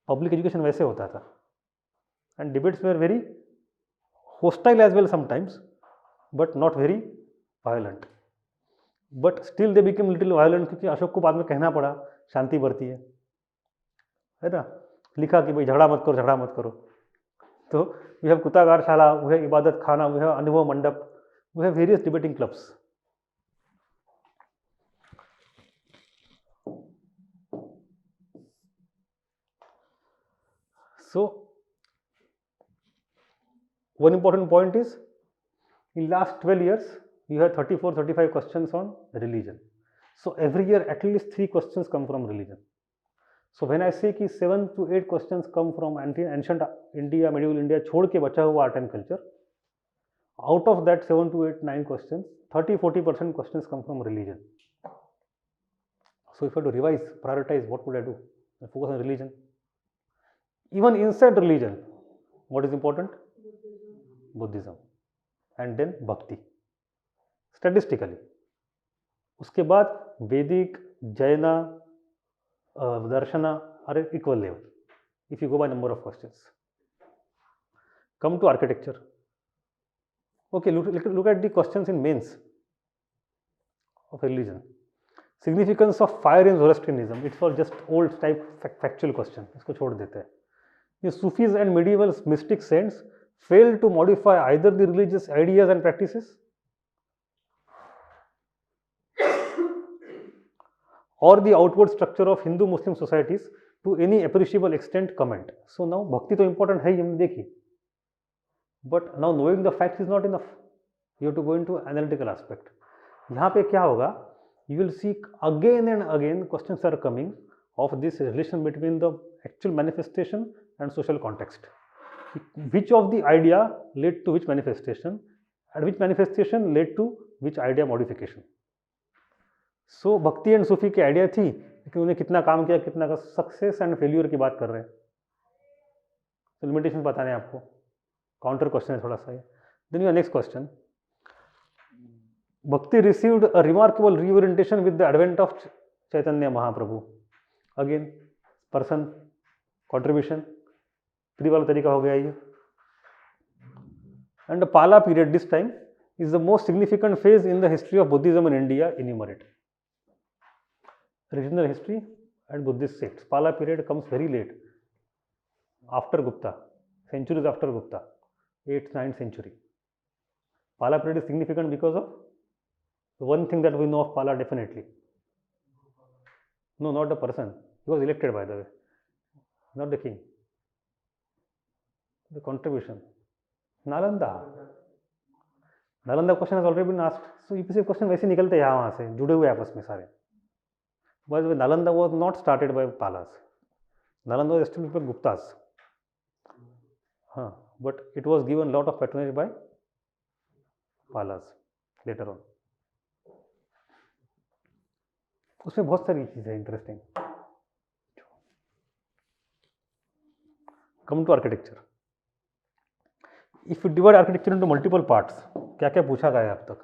Public education वैसे होता था. And debates were very hostile as well sometimes, but not very violent. But still they became little violent क्योंकि अशोक को बाद में कहना पड़ा शांति बरती है ना. लिखा कि भाई झगड़ा मत करो, झगड़ा मत करो. तो वी हैव कुतागार शाला, वी हैव इबादत खाना, वी हैव Anubhava Mantapa, we have various debating clubs. So one important point is, in last 12 years, you have 34-35 questions on religion. So every year at least 3 questions come from religion. So when I say कि 7 to 8 questions come from ancient India, medieval India छोड़ के बचा हुआ art and culture, out of that 7 to 8, 9 questions, 30-40% questions come from religion. So if I have to revise, prioritize, what would I do? I focus on religion. Even inside religion, what is important? Buddhism. And then Bhakti. Statistically. उसके बाद Vedic, Jaina, Darshana are at equal level if you go by number of questions. Come to architecture. Okay, look at the questions in mains of religion. Significance of fire in Zoroastrianism. It's for just old type factual question. इसको छोड़ देते हैं. The Sufis and medieval mystic saints failed to modify either the religious ideas and practices or the outward structure of Hindu-Muslim societies to any appreciable extent. Comment. So now Bhakti तो important है, हमने देखी, but now knowing the facts is not enough. You have to go into analytical aspect. यहाँ पे क्या होगा? You will see again and again questions are coming of this relation between the actual manifestation and social context. Which of the idea led to which manifestation, and which manifestation led to which idea modification. So भक्ति and सूफी की idea थी, लेकिन उन्हें कितना काम किया, कितना का सक्सेस एंड फेल्यूर की बात कर रहे हैं. तो लिमिटेशन बताने हैं आपको. काउंटर क्वेश्चन है थोड़ा सा. Then your next question. Bhakti received a remarkable reorientation with the advent of Chaitanya Mahaprabhu. Again person contribution, free वाला तरीका हो गया ये. And Pala period this time is the most significant phase in the history of Buddhism in India. Enumerate regional history and Buddhist sects. Pala period comes very late, after Gupta, centuries after Gupta, 8th, 9th century. Pala period is significant because of one thing that we know of Pala definitely. No, not the person. He was elected, by the way, not the king. The contribution. Nalanda. Nalanda question has already been asked. So UPSC question वैसे निकलते हैं यहाँ से, जुड़े हुए आपस में सारे. But Nalanda was not started by Palas. Nalanda was established by Guptas. But it was given lot of patronage by Palas later on. उसमें बहुत सारी चीज़ें interesting. Come to architecture. If you divide architecture into multiple parts, क्या क्या पूछा गया है अब तक?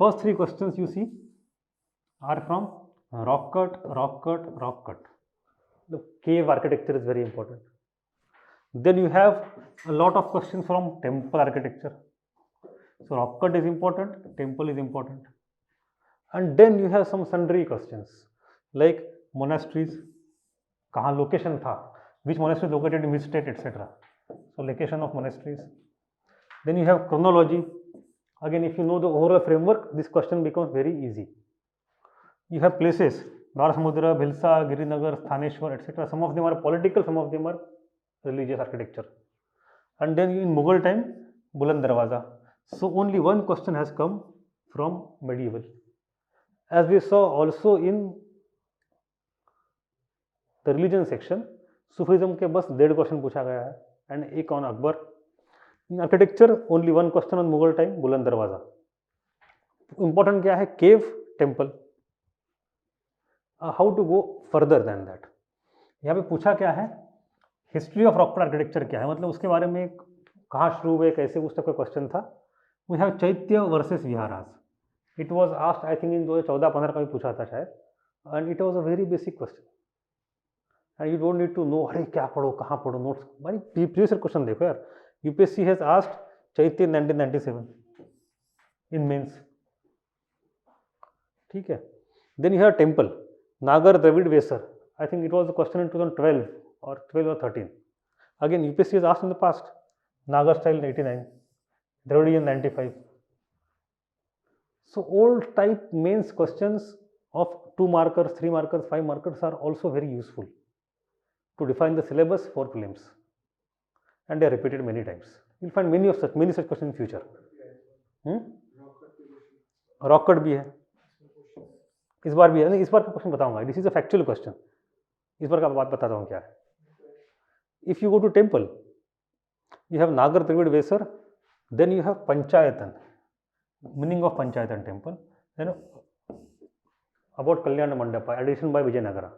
First 3 questions you see are from rock cut, rock cut, rock cut. The cave architecture is very important. Then you have a lot of questions from temple architecture. So rock cut is important, temple is important. And then you have some sundry questions like monasteries, kahan location tha, which monastery is located in which state, etc. So location of monasteries. Then you have chronology. Again, if you know the overall framework, this question becomes very easy. You have places, Dwarasamudra, Bhilsa, Girinagar, Thaneshwar, etc. Some of them are political, some of them are religious architecture. And then in Mughal time, Buland Darwaza. So only one question has come from medieval. As we saw also in the religion section, Sufism के बस 1.5 question पूछा गया है and एक on Akbar. In architecture, only one question on Mughal time, Buland Darwaza. Important क्या है? Cave, temple. How to go further than that? यहाँ पे पूछा क्या है? हिस्ट्री ऑफ रॉक आर्किटेक्चर क्या है, मतलब उसके बारे में कहाँ शुरू हुए, कैसे, उस तक का क्वेश्चन था. We have chaitya versus viharas. It was asked I think in 2014-15 का भी पूछा था शायद, and it was a very basic question and you don't need to know अरे क्या पढ़ो, कहाँ पढ़ो, नोट्स. भाई प्रीवियस क्वेश्चन देखो यार. यूपीएससी हैज आस्क्ड चैत्य 1997 इन मेंस. ठीक है. देन यू हैव टेम्पल नागर Dravida Vesara. I think it was a question in 2012 or 12 or 13. Again, UPSC has asked in the past. Nagar style in 89, Dravidian 95. So old type mains questions of 2 markers, 3 markers, 5 markers are also very useful to define the syllabus for prelims, and they are repeated many times. You will find many such questions in future. Rock cut भी है, इस बार भी है. नहीं, इस बार का question बताऊंगा. This is a factual question. इस बार का बात बताता हूँ क्या है. If you go to temple, you have Nagara Dravida Vesara, then you have Panchayatana. Meaning of Panchayatana temple, then about kalyana mandapa, addition by Vijayanagara.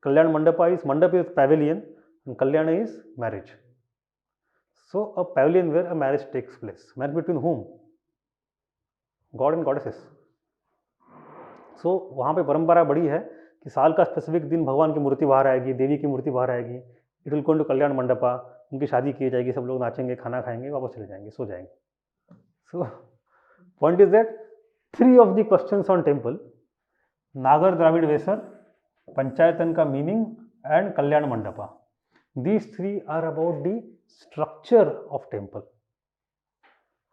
Kalyana mandapa is, mandapa is pavilion and kalyana is marriage. So a pavilion where a marriage takes place. Marriage between whom? God and goddesses. So वहाँ पे परंपरा बड़ी है कि साल का specific दिन भगवान की मूर्ति बाहर आएगी, देवी की मूर्ति बाहर आएगी. इट विल गो टू कल्याण मंडपा, उनकी शादी की जाएगी, सब लोग नाचेंगे, खाना खाएंगे, वापस चले जाएंगे, सो जाएंगे. So point is that 3 of the questions on temple, Nagara Dravida Vesara, panchayatana का meaning and Kalyana mandapa, these 3 are about the structure of temple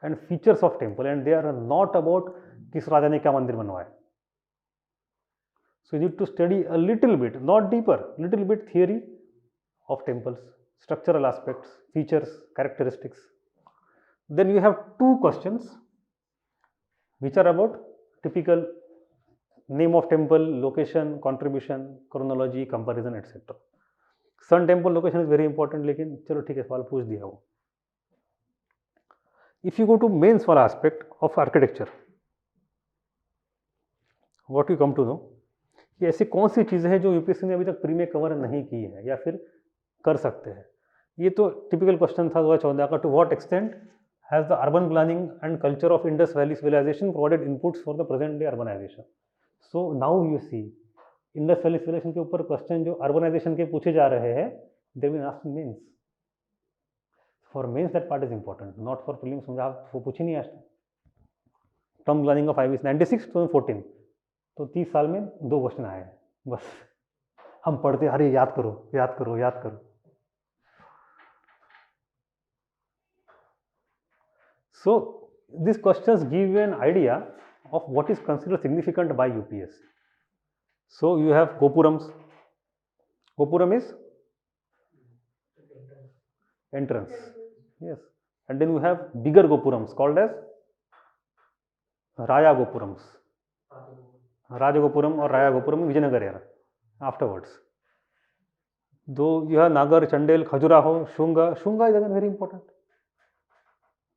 and features of temple, and they are not about किस राजा ने क्या मंदिर बनवाया. So you need to study a little bit, not deeper, little bit theory of temples, structural aspects, features, characteristics. Then you have 2 questions which are about typical name of temple, location, contribution, chronology, comparison, etc. Sun temple location is very important, लेकिन चलो ठीक है, सवाल पूछ दिया वो. If you go to mains वाला aspect of architecture, what you come to know, कि ऐसी कौन सी चीज़ें हैं जो यूपीएससी ने अभी तक प्री में कवर नहीं की है या फिर कर सकते हैं. ये तो टिपिकल क्वेश्चन था 2014 का. To what extent has the urban planning and culture of Indus valley civilization provided inputs for the present day urbanization. So now you see Indus valley civilization के ऊपर क्वेश्चन जो अर्बनाइजेशन के पूछे जा रहे हैं, they will ask mains. For mains that part is important, not for prelims. आप वो पूछी नहीं आज. टर्म प्लानिंग ऑफ आईवीएस 96 2014, तो 30 साल में 2 क्वेश्चन आए हैं बस. हम पढ़ते अरे याद करो, याद करो, याद करो. So this questions give you an idea of what is considered significant bye UPSC. So you have gopurams. Gopuram is entrance, yes, and then you have bigger gopurams called as Raya Gopurams. Rajagopuram or Raya Gopuram Vijayanagar era afterwards. Though you have Nagar, Chandel, Khajuraho, Shunga. Shunga is again very important.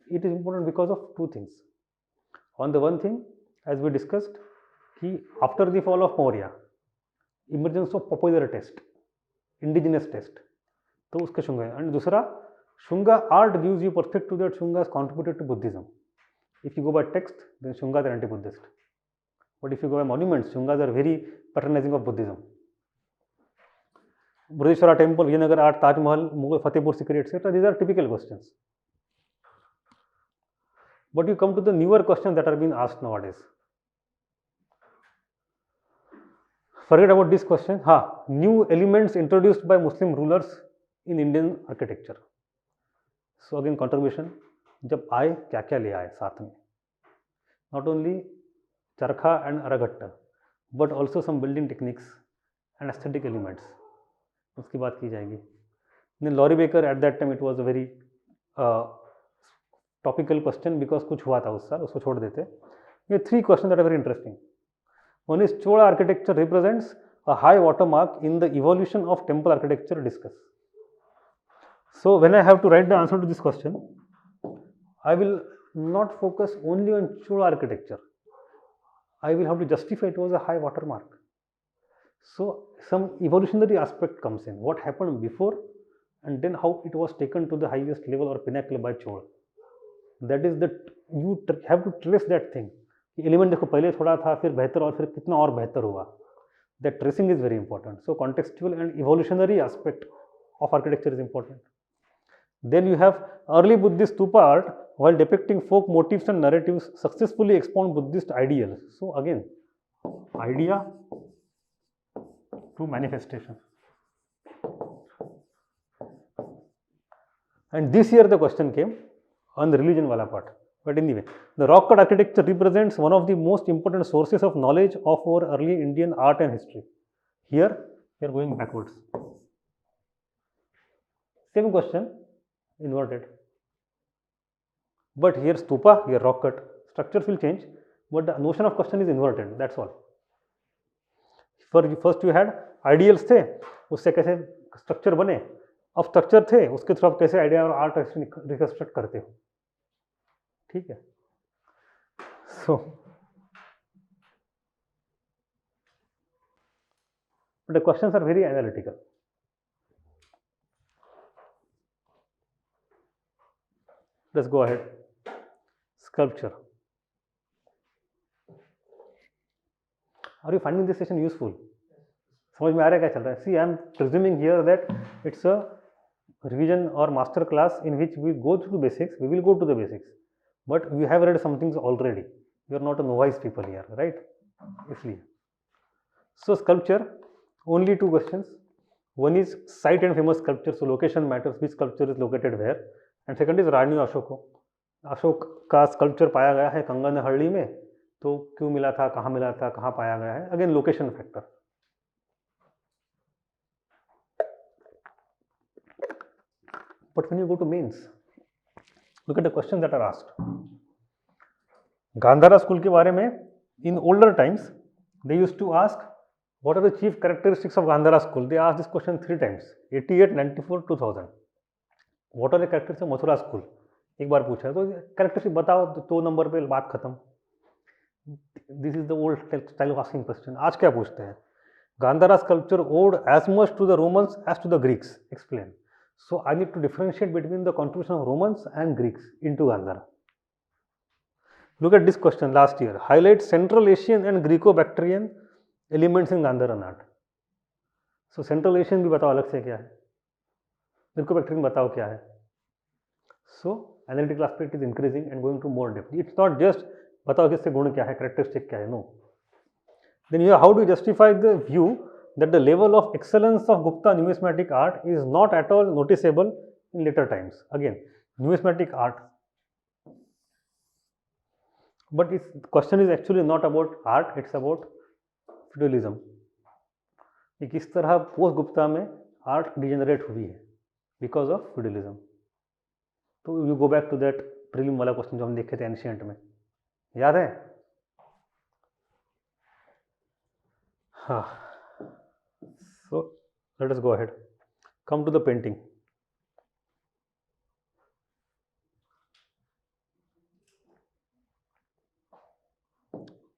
It is important because of 2 things. On the one thing, as we discussed, after the fall of Maurya, emergence of popular taste, indigenous taste, तो उसके शुंगा है. And दूसरा, Shunga art gives you perfect to that Shunga contributed to Buddhism. If you go by text then Shungas are anti Buddhist, but if you go by monuments Shungas are very patronizing of Buddhism. Brihadeeswara temple, Vijayanagara art, Taj Mahal, Mughal Fatehpur Sikri et cetera, these are typical questions. But you come to the newer questions that are being asked nowadays. Forget about this question. New elements introduced by Muslim rulers in Indian architecture. So again contribution. जब आए क्या क्या ले आए साथ में, not only चरखा and अरागट्टा, but also some building techniques and aesthetic elements. उसकी बात की जाएगी. Then Laurie Baker at that time it was a very topical question because कुछ हुआ था उस साल, उसको छोड़ देते. ये 3 questions that are very interesting. One is Chola architecture represents a high watermark in the evolution of temple architecture discuss. So when I have to write the answer to this question, I will not focus only on Chola architecture. I will have to justify it was a high watermark. So some evolutionary aspect comes in. What happened before and then how it was taken to the highest level or pinnacle by Chola. That is that you have to trace that thing. Element देखो पहले थोड़ा था, फिर बेहतर, और फिर कितना और बेहतर हुआ. That tracing is very important. So contextual and evolutionary aspect of architecture is important. Then you have early Buddhist stupa art while depicting folk motifs and narratives successfully expound Buddhist ideals. So again, idea to manifestation. And this year the question came on the religion wala part. But anyway, the rock cut architecture represents one of the most important sources of knowledge of our early Indian art and history. Here we are going backwards. Same question, inverted. But here stupa, here rock cut. Structures will change, but the notion of question is inverted. That's all. First you had ideals थे, उससे कैसे structure बने. अब structure थे, उसके through आप कैसे idea और आर्ट रिकंस्ट्रक्ट करते हो. ठीक है. So the questions are very analytical. Let's go ahead. Sculpture. Are you finding this session useful? समझ में आ रहा है क्या चल रहा है? See, I am presuming here that it's a revision or master class in which we go through basics. We will go to the basics, but we have read some things already. You are not a novice people here, right? इसलिए. So sculpture, only 2 questions. One is site and famous sculpture. So location matters. Which sculpture is located where? And second is रानी अशोको. अशोक का sculpture पाया गया है कंगनहल्ली में, तो क्यों मिला था, कहाँ पाया गया है. Again location factor. But when you go to mains, look at the questions that are asked. Gandhara school के बारे में, in older times they used to ask what are the chief characteristics of Gandhara school. They asked this question 3 times, 88, 94, 2000. What are the characteristics of Mathura school? एक बार पूछा है तो characteristic बताओ, 2 number पे बात खत्म. This is the old style of asking question. आज क्या पूछते हैं? Gandhara sculpture owed as much to the Romans as to the Greeks. Explain. So I need to differentiate between the contribution of Romans and Greeks into Gandhara. Look at this question last year. Highlight Central Asian and Greco-Bactrian elements in Gandharan art. So Central Asian भी बताओ अलग से क्या है, Greco-Bactrian बताओ क्या है. So analytical aspect is increasing and going to more depth. It's not just बताओ किससे गुण क्या है, characteristic क्या है. No. Then you how do you justify the view that the level of excellence of Gupta numismatic art is not at all noticeable in later times? Again, numismatic art. But the question is actually not about art, it's about feudalism. कि किस तरह post Gupta में art degenerate हुई है because of feudalism. तो you go back to that prelim वाला question जो हम देखे थे एंशिएंट में, याद है? हाँ. So let us go ahead. Come to the painting.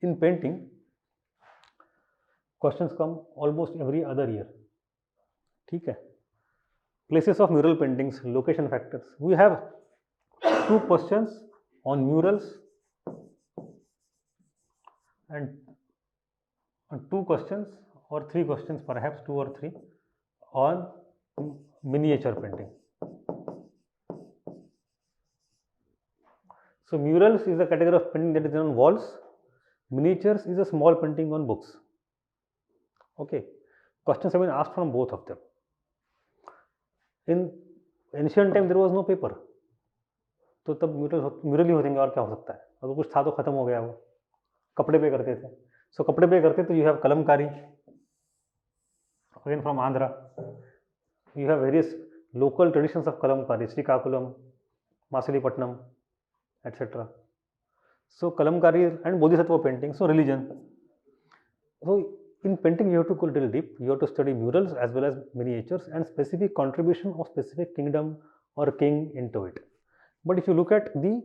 In painting, questions come almost every other year. ठीक है. Places of mural paintings, location factors. We have 2 questions on murals and 2 questions or 3 questions, perhaps 2 or 3, on miniature painting. So murals is a category of painting that is on walls. Miniatures is a small painting on books. Okay, questions have been asked from both of them. In ancient time there was no paper, तो तब mural ही होंगे और क्या हो सकता है, अगर कुछ था तो खत्म हो गया, वो कपड़े पे करते थे. सो कपड़े पे करते तो you have Kalamkari, again from Andhra. You have various local traditions of Kalamkari, Srikakulam, Masilepatnam, etc. So Kalamkari and Bodhisattva painting, so religion. So in painting you have to go a little deep, you have to study murals as well as miniatures and specific contribution of specific kingdom or king into it. But if you look at the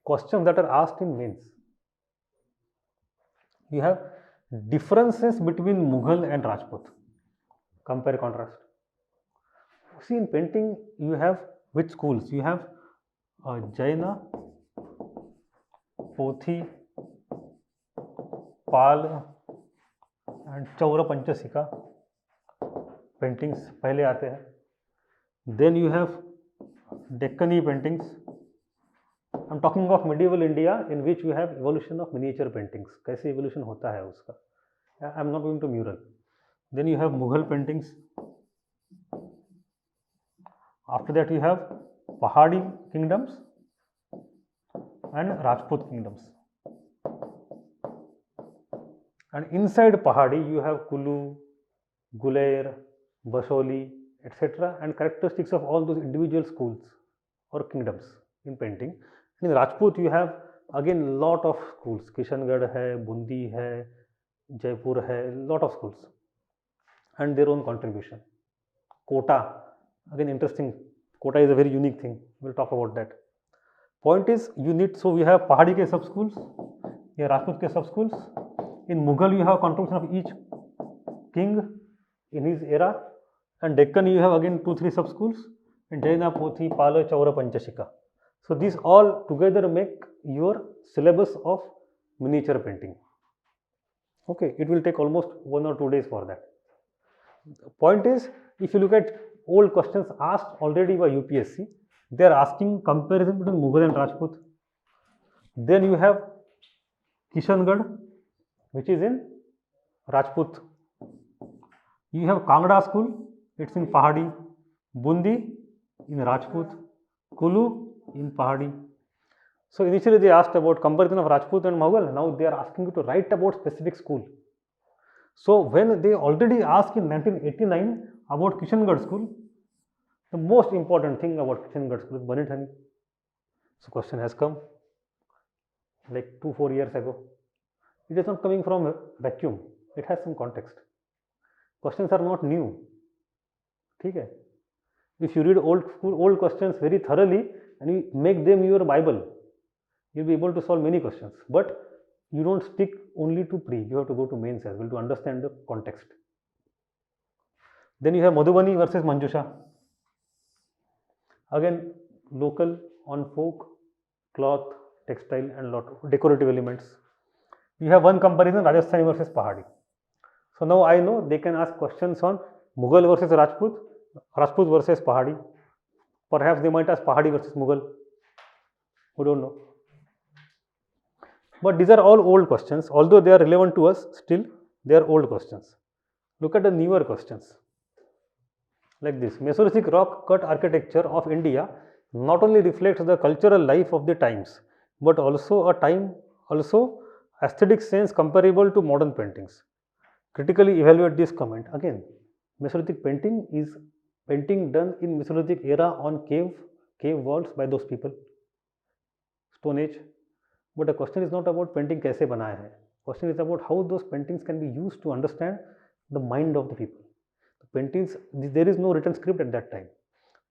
questions that are asked in mains, you have differences between Mughal and Rajput. Compare, contrast. See, in painting you have which schools? You have Jaina, Pothi, Pal and Chaura Panchasika paintings पहले आते हैं. Then you have Deccani paintings. I'm talking of medieval India in which you have evolution of miniature paintings. कैसे evolution होता है उसका. I'm not going to mural. Then you have Mughal paintings. After that you have Pahadi kingdoms and Rajput kingdoms. And inside Pahadi you have Kulu, Gulair, Basoli, etc. and characteristics of all those individual schools or kingdoms in painting. In Rajput you have again lot of schools. Kishangarh hai, Bundi hai, Jaipur hai, lot of schools and their own contribution. Kota, again interesting. Kota is a very unique thing. We'll talk about that. Point is, you need, so we have Pahadi ke sub schools, here Rajput ke sub schools. In Mughal you have contribution of each king in his era, and Deccan you have again 2-3 sub schools. In Jaina, Pothi, Pala, Chaura, Panchashika. So these all together make your syllabus of miniature painting. Okay, it will take almost 1 or 2 days for that. The point is, if you look at old questions asked already by UPSC, they are asking comparison between Mughal and Rajput. Then you have Kishangarh, which is in Rajput. You have Kangra school, it's in Pahadi. Bundi in Rajput. Kulu in Pahadi. So initially they asked about comparison of Rajput and Mughal. Now they are asking you to write about specific school. So when they already asked in 1989 about Kishangarh school, the most important thing about Kishangarh school is Banithani. So question has come like 2-4 years ago. It is not coming from a vacuum. It has some context. Questions are not new. Okay? If you read old questions very thoroughly and you make them your Bible, you will be able to solve many questions. But you don't stick only to pre, you have to go to mains as well to understand the context. Then you have Madhubani versus Manjusha. Again, local on folk, cloth, textile and lot of decorative elements. You have one comparison, Rajasthani versus Pahadi. So now I know they can ask questions on Mughal versus Rajput, Rajput versus Pahadi. Perhaps they might ask Pahadi versus Mughal. We don't know. But these are all old questions. Although they are relevant to us, still they are old questions. Look at the newer questions. Like this, Mesolithic rock cut architecture of India not only reflects the cultural life of the times, but also aesthetic sense comparable to modern paintings. Critically evaluate this comment. Again, Mesolithic painting is painting done in Mesolithic era on cave walls by those people, Stone Age. But the question is not about painting kaise banaya hai. Question is about how those paintings can be used to understand the mind of the people. The paintings, there is no written script at that time.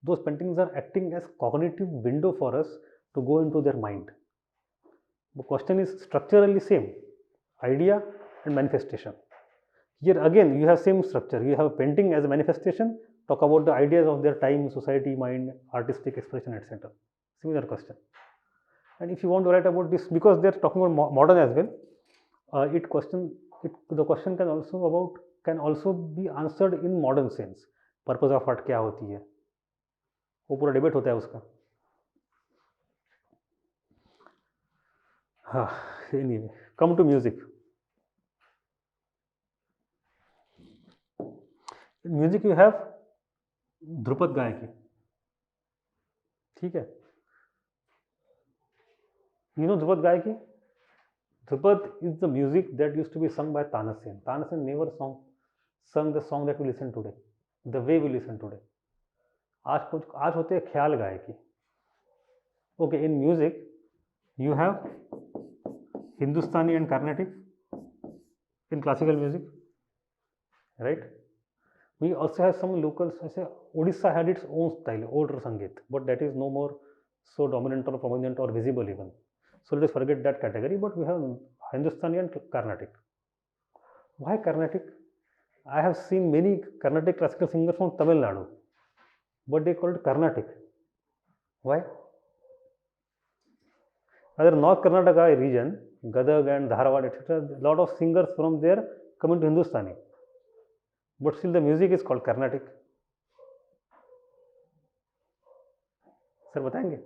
Those paintings are acting as cognitive window for us to go into their mind. The question is structurally same, idea and manifestation. Here again you have same structure. You have painting as a manifestation, talk about the ideas of their time, society, mind, artistic expression, etc. Similar question. And if you want to write about this, because they are talking about modern as well, the question can also be answered in modern sense. Purpose of art क्या होती है, वो पूरा debate होता है उसका. हाँ, anyway, come to music. In music you have Dhrupad गायकी. ठीक है, you know ध्रुपद गायकी? Dhrupad is the music that used to be sung by Tanasen. Tanasen never sung the song that we listen today, the way we listen today. आज होते हैं ख्याल गायकी. Okay, in music you have Hindustani and Carnatic in classical music, right? We also have some locals. Odisha had its own style, older Sangeet, but that is no more so dominant or prominent or visible even. So let us forget that category, but we have Hindustani and Carnatic. Why Carnatic? I have seen many Carnatic classical singers from Tamil Nadu, but they call it Carnatic. Why? Other North Karnataka region, Gadag and Dharwad, etc., a lot of singers from there come into Hindustani, but still the music is called Carnatic. Sir, बताएंगे?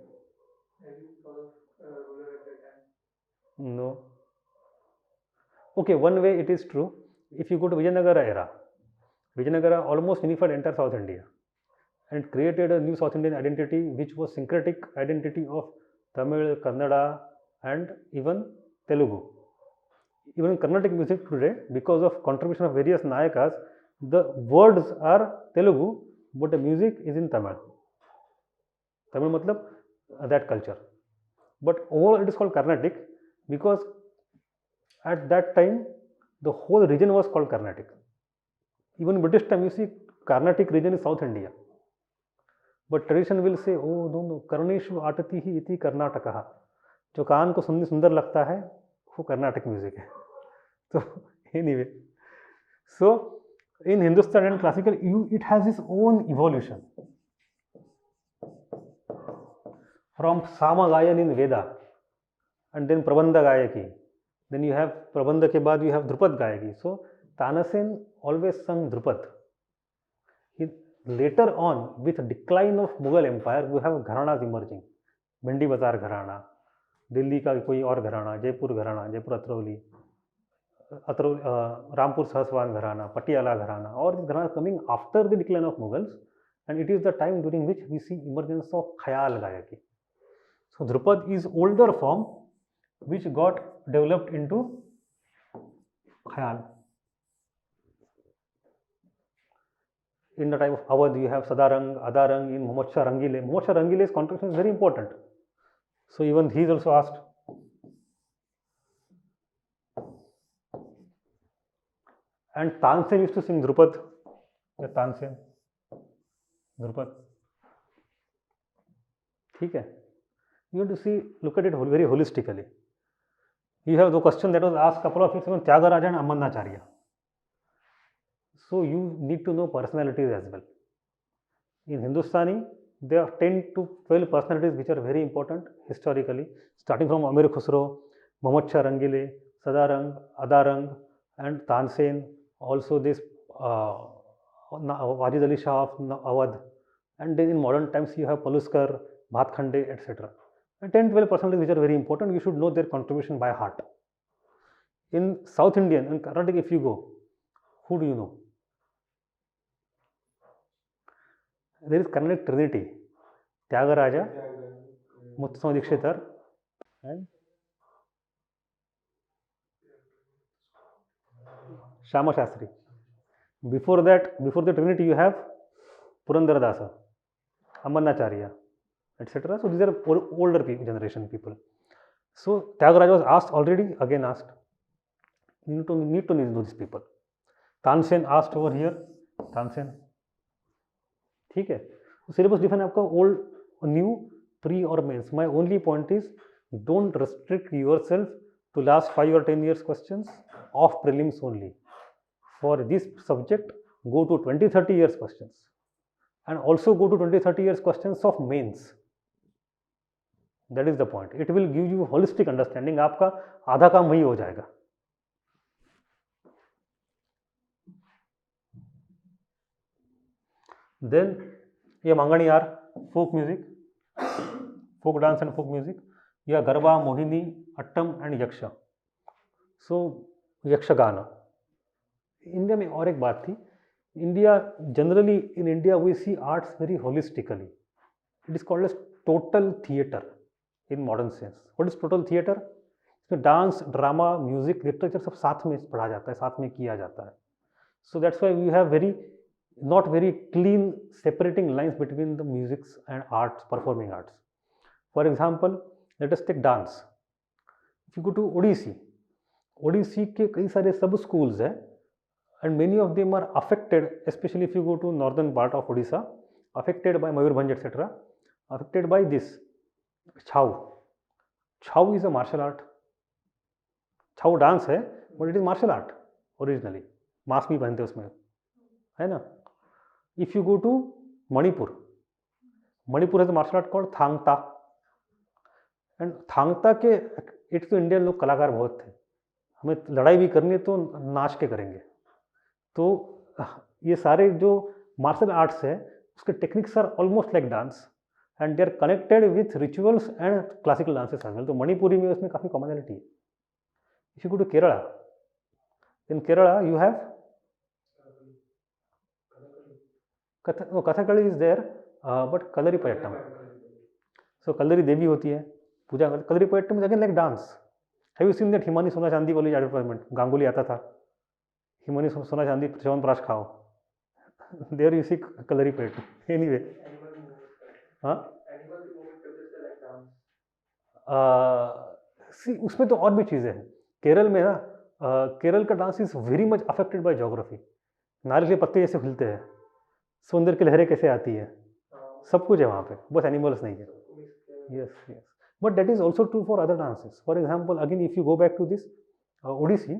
No. Okay, one way it is true. If you go to Vijayanagara era, Vijayanagara almost unified entire South India and created a new South Indian identity, which was syncretic identity of Tamil, Kannada, and even Telugu. Even in Carnatic music today, because of contribution of various Nayakas, the words are Telugu, but the music is in Tamil. Tamil matlab that culture. But overall it is called Carnatic because at that time the whole region was called Carnatic. Even in British time you see Carnatic region is South India. But tradition will say, oh no, Karneshu atati hi iti Karnataka. जो कान को सुनने सुंदर लगता है वो Karnataka music है. So anyway, so in Hindustan and classical, it has its own evolution. From Sama Gayan in Veda, and then Prabandha Gayaki. Then you have Prabandha ke baad you have Dhrupad Gayaki. So Tanasen always sung Dhrupad. Later on, with the decline of Mughal Empire, we have gharanas emerging. Bhindi Bazar Gharana, Delhi का कोई और घराना, जयपुर घराना, जयपुर रामपुर सहसवान घराना, पटियाला घराना, all these gharanas coming after the decline of Mughals, and it is the time during which we see emergence of Khayal Gayaki. So Dhrupad is older form which got developed into Khayal. In the time of Awadh, you have Sadarang, Adarang, in Mohammad Shah Rangile. Mohammad Shah Rangile's contribution is very important. So even he is also asked. And Tansen used to sing Dhrupad. Tansen, Dhrupad. ठीक है? You have to see, look at it very holistically. You have the question that was asked couple of years ago, Tyagaraja and Amannacharya. So you need to know personalities as well. In Hindustani, there are 10 to 12 personalities which are very important historically, starting from Amir Khusro, Mohammad Shah Rangile, Sadarang, Adarang, and Tansen. Also this Wajid Ali Shah of Awadh. And then in modern times you have Paluskar, Bhatkhande, etc. And 10-12 personalities which are very important. You should know their contribution by heart. In South Indian and Carnatic, if you go, who do you know? There is Carnatic Trinity: Tyagaraja, Muthuswamy Dikshitar, and Shama Shastri. Before that, before the Trinity, you have Purandaradasa, Amannacharya, etc. So these are older generation people. So Tyagaraja was asked already, again asked. You need to know these people. Tansen asked over here. Tansen. ठीक है, syllabus define आपका old, new, pre और mains. My only point is don't restrict yourself to last 5 or 10 years questions of prelims only. For this subject, go to 20-30 years questions. and also go to 20-30 years questions of mains. That is the point. It will give you holistic understanding. आपका आधा काम वही हो जाएगा. Then ये Manganiyar, folk music, folk dance and folk music, या garba, Mohini, Attam and यक्ष. सो Yakshagana. India में और एक बात थी, India generally in India we see arts very holistically. It is called as total theatre in modern sense. What is total theatre? इसमें dance, drama, music, literature सब साथ में पढ़ा जाता है, साथ में किया जाता है. So that's why we have very not very clean separating lines between the musics and arts, performing arts. For example, let us take dance. If you go to Odissi, Odissi के कई सारे सब schools हैं, and many of them are affected, especially if you go to northern part of Odisha, affected by Mayurbhanj etc., affected by this Chhau. Chhau is a martial art. Chhau dance है, but it is martial art originally. Mask भी पहनते उसमें, है ना. If you go to Manipur, Manipur has a martial art called Thang Ta, and Thang Ta के एक तो Indian लोग कलाकार बहुत थे, हमें लड़ाई भी करनी है तो नाच के करेंगे. तो ये सारे जो मार्शल आर्ट्स है उसके techniques are almost like dance and they are connected with rituals and classical dances as well. तो मणिपुरी में उसमें काफ़ी कॉमनलिटी है. If you go to Kerala, in Kerala you have Kathakali is there, but Kalari Payattu. So Kalari Devi होती है, puja. Kalari Payattu is again like dance. Have you seen that Himani Sona Chandi वाली advertisement? Ganguly आता था, हिमानी सोना चांदी च्यवनप्राश खाओ. There you see Kalari Payattu. Anyway, हाँ, सी उसमें तो और भी चीज़ें हैं. केरल में ना, केरल का dance is very much affected by geography. नारियल के पत्ते जैसे खुलते हैं, समुंदर की लहरें कैसे आती है, सब कुछ है वहाँ पे, बस एनिमल्स नहीं है. Yes yes, but that is also true for other dances. For example, again if you go back to this Odissi,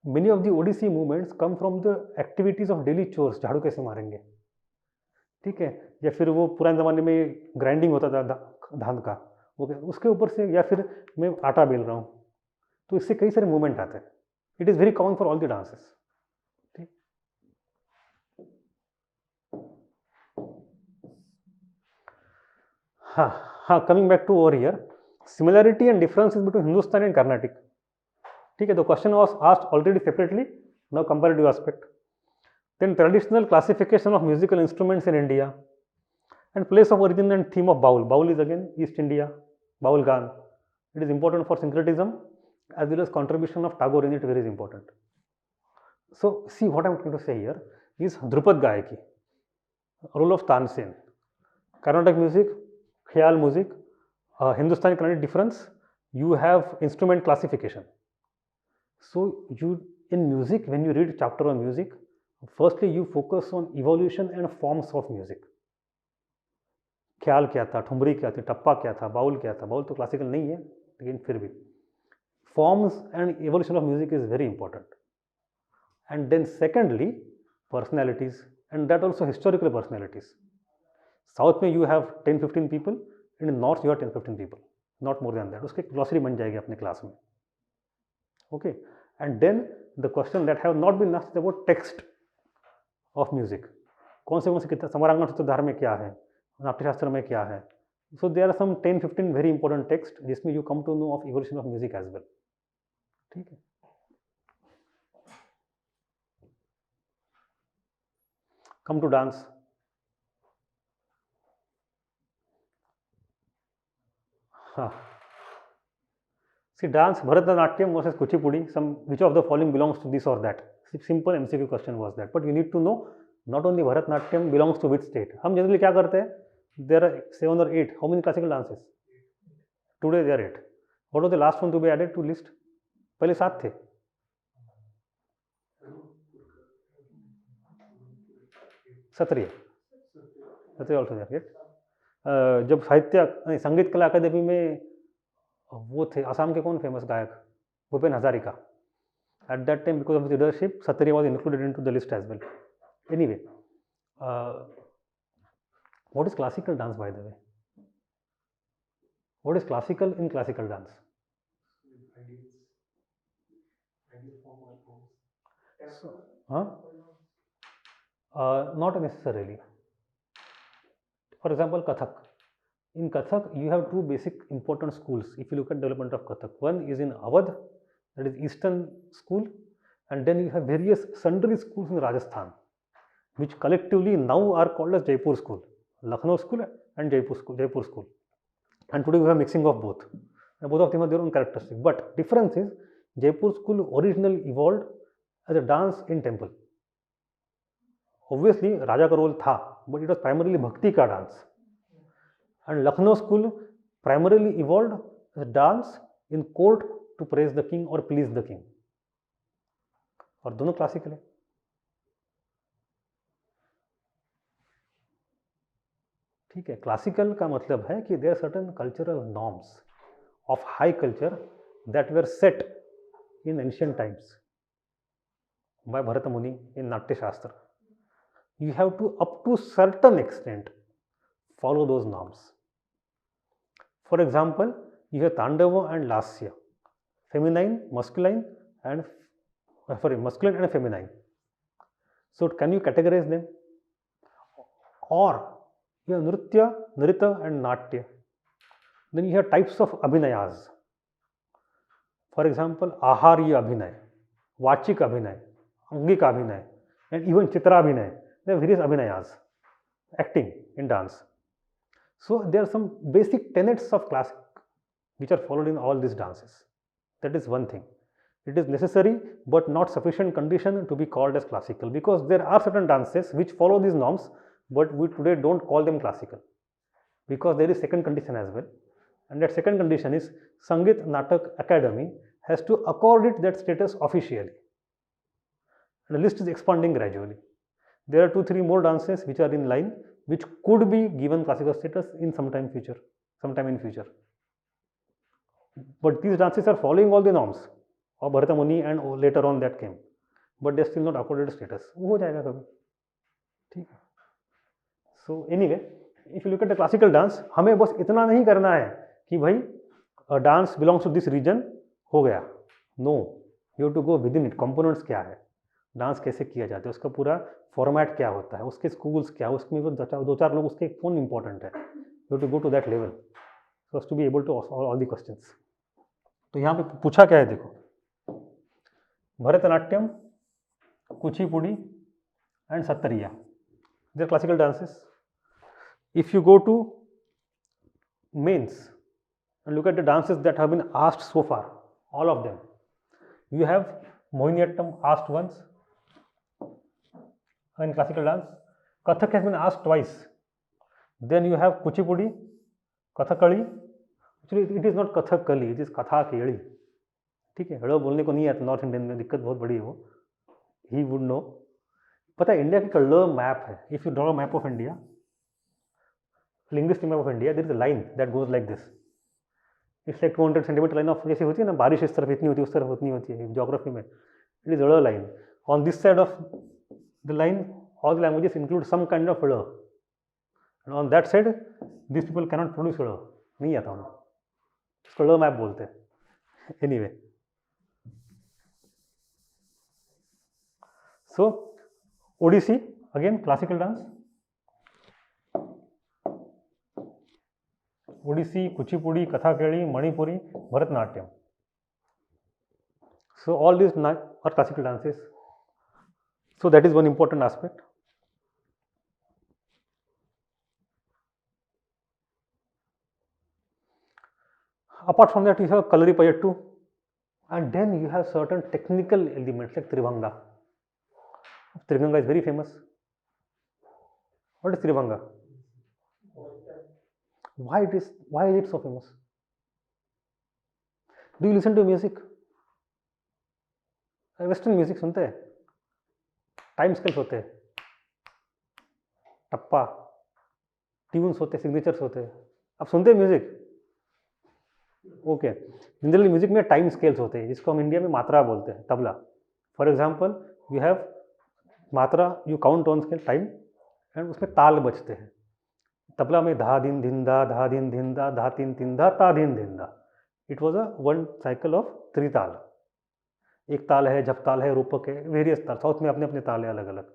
many of the Odissi movements come from the activities of daily chores. झाड़ू कैसे मारेंगे, ठीक है, या फिर वो पुराने ज़माने में ग्राइंडिंग होता था धान का, वो उसके ऊपर से, या फिर मैं आटा बेल रहा हूँ, तो इससे कई सारे मूवमेंट आते हैं. It is very common for all the dances. हाँ, coming back to over here, similarity and differences between Hindustani and Carnatic. ठीक है, the question was asked already separately, now comparative aspect. Then traditional classification of musical instruments in India and place of origin and theme of Baul. Baul is again east India, Baul gaan. It is important for syncretism as well as contribution of Tagore in it, very important. So see, what I am trying to say here is Drupad Gayaki, role of Tansen, Carnatic music, Khyal music, Hindustani Carnatic difference, you have instrument classification. So you, in music, when you read chapter on music, firstly you focus on evolution and forms of music. ख्याल क्या था, ठुमरी क्या थी, टप्पा क्या था, bowl क्या था. Bowl तो क्लासिकल नहीं है, लेकिन फिर भी forms and evolution of music is very important. And then secondly, personalities, and that also historical personalities. South में you have 10-15 people, and in North you have 10-15 people, not more than that. उसके glossary बन जाएगी अपने class में. Okay, and then the question that have not been asked is about text of music. कौन से कितना समरांगण सूत्रधार में क्या है, नाट्यशास्त्र में क्या है. So there are some 10-15 very important texts जिसमें you come to know of evolution of music as well. ठीक है. Come to dance. हाँ. See, dance, Bharatanatyam versus Kuchipudi, which of the following belongs to this or that? Simple MCQ question was that. But you need to know not only Bharatanatyam belongs to which state. हम generally क्या करते हैं? There are 7 or 8. How many classical dances? Today there are 8. What was the last one to be added to list? पहले 7 थे. Sattriya also there. जब साहित्य संगीत कला अकादमी में वो थे, आसाम के कौन फेमस गायक, Bhupen Hazarika. At that time because of leadership, Sattriya was included into the list as well. Anyway, What is classical dance, by the way? What is classical in classical dance? Not necessarily. For example, Kathak. In Kathak, you have two basic important schools. If you look at development of Kathak, one is in Awadh, that is Eastern school, and then you have various sundry schools in Rajasthan, which collectively now are called as Jaipur school, Lucknow school and Jaipur school. And today we have mixing of both. And both of them have their own characteristics. But difference is Jaipur school originally evolved as a dance in temple. Obviously, Raja ka role tha, but it was primarily bhakti ka dance. And Lucknow school primarily evolved as a dance in court to praise the king or please the king. और दोनों classical है. ठीक है. Classical का मतलब है कि there are certain cultural norms of high culture that were set in ancient times by Bharata Muni in नाट्य शास्त्र. You have to, up to certain extent, follow those norms. For example, you have Tandava and Lasya, masculine and feminine. So can you categorize them? Or you have Nritya, Nrita and Natya. Then you have types of Abhinayas. For example, Aharya Abhinay, Vachik Abhinay, Angik Abhinay, and even Chitra Abhinay. There are various abhinayas, acting in dance. So there are some basic tenets of classic which are followed in all these dances. That is one thing. It is necessary but not sufficient condition to be called as classical, because there are certain dances which follow these norms, but we today don't call them classical, because there is second condition as well. And that second condition is Sangeet Natak Academy has to accord it that status officially. And the list is expanding gradually. There are 2-3 more dances which are in line, which could be given classical status in sometime in future. But these dances are following all the norms of Bharata Muni and later on that came, but they are still not accorded status. वो हो जाएगा कभी. ठीक है. So anyway, if you look at the classical dance, हमें बस इतना नहीं करना है कि भाई dance belongs to this region हो गया. No, you have to go within it. Components क्या है, डांस कैसे किया जाता है, उसका पूरा फॉर्मेट क्या होता है, उसके स्कूल्स क्या, उसमें दो चार लोग उसके कौन इंपॉर्टेंट है. You have to go to that level so to be able to all the questions. तो यहाँ पे पूछा क्या है, देखो, Bharatanatyam, Kuchipudi and Sattriya, they are classical dances. If you go to mains and look at the dances that have been asked so far, all of them, you have Mohiniyattam asked once in classical dance. Kathak has been asked twice. Then you have Kuchipudi, Kathakali. Actually it is not Kathakali, it is Kathakeli. ठीक है. ड़ बोलने को नहीं आता north Indian में, दिक्कत बहुत बड़ी है वो. He would know. पता है इंडिया की ड़ मैप है. If you draw a map of India, linguistic map of India, there is a line that goes like this. It's like 200 centimetre line of, जैसे होती है ना बारिश इस तरफ इतनी होती है, उस तरफ उतनी होती है ज्योग्राफी में. इट इज ड़ line. On this side of the line, all the languages include some kind of ड़, and on that side these people cannot produce ड़, नहीं आता उन्हें, इसको ड़ मैप बोलते हैं. Anyway, so Odissi again classical dance. Odissi, Kuchipudi, Kathakali, Manipuri, Bharatanatyam. So all these are classical dances. So that is one important aspect. Apart from that, you have Kalaripayattu, and then you have certain technical elements like Tribhanga. Tribhanga is very famous. What is Tribhanga? Why is it so famous? Do you listen to music? Western music सुनते हैं, time scales होते हैं, टप्पा, tunes होते हैं, signatures होते हैं. आप सुनते हैं म्यूजिक? ओके. जनरली म्यूजिक में टाइम स्केल्स होते हैं, जिसको हम इंडिया में मात्रा बोलते हैं, tabla. For example you have matra, you count on scale time, and उसमें ताल बजते हैं. तबला में धा दिन धिन धा, धा दिन धिन धा, धा तीन तीन धा, ता दिन धिन धा. It was a one cycle of 3 ताल. एक ताल है, झपताल है, रूपक है, वेरियस ताल. साउथ में अपने अपने ताल है अलग अलग.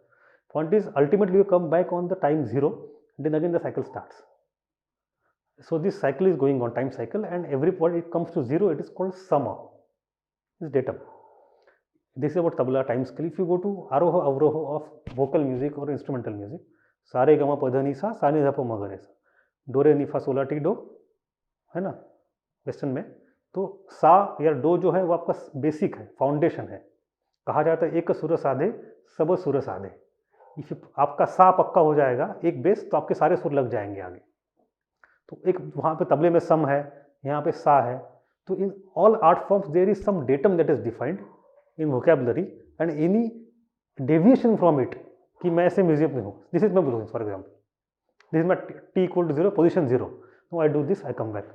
Point is ultimately you come back on the time 0, then again the cycle starts. So this cycle is going on, time cycle, and every point it comes to 0, it is called sama. This datum. This is about tabla time scale. If you go to aroha avroha of vocal music or instrumental music, सारे गमा पधनी सा, सानी धा प मगरे सा, dough रे नी फा सोला टी डो, है ना वेस्टर्न में. तो सा या डो जो है वो आपका बेसिक है, फाउंडेशन है. कहा जाता है एक सुर साधे सब सुर साधे. इफ आपका सा पक्का हो जाएगा एक बेस, तो आपके सारे सुर लग जाएंगे आगे. तो एक वहाँ पे तबले में सम है, यहाँ पे सा है. तो in all art forms there is some datum that is defined in vocabulary, and any deviation from it कि मैं ऐसे म्यूजिक में हूँ. This is my blueing for example. This is my T equal to 0, position 0. No I do this, I come back,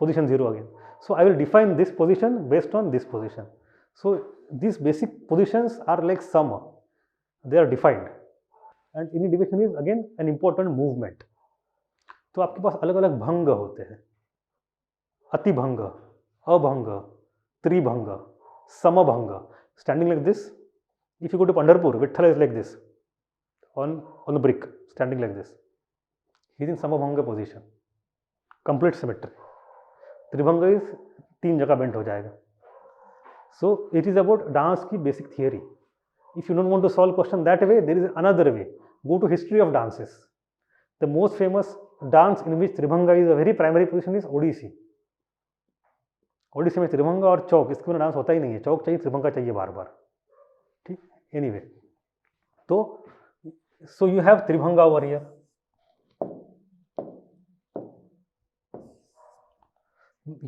position 0 again. So I will define this position based on this position. So these basic positions are like sum, they are defined, and any deviation is again an important movement. तो आपके पास अलग अलग भंग होते हैं, अतिभंग, अभंग, त्रिभंग, समभंग. Standing like this, if you go to Pandharpur, Vithala is like this, on the brick, standing like this. He is in samabhanga position, complete symmetry. Tribhanga is 3 जगह bent हो जाएगा. So it is about dance की basic theory. If you don't want to solve question that way, there is another way. Go to history of dances. The most famous dance in which tribhanga is a very primary position is Odissi. Odissi में त्रिभंगा और चौक, इसके बिना dance होता ही नहीं है. चौक चाहिए, त्रिभंगा चाहिए बार बार. ठीक, एनीवे. तो so you have Tribhanga over here.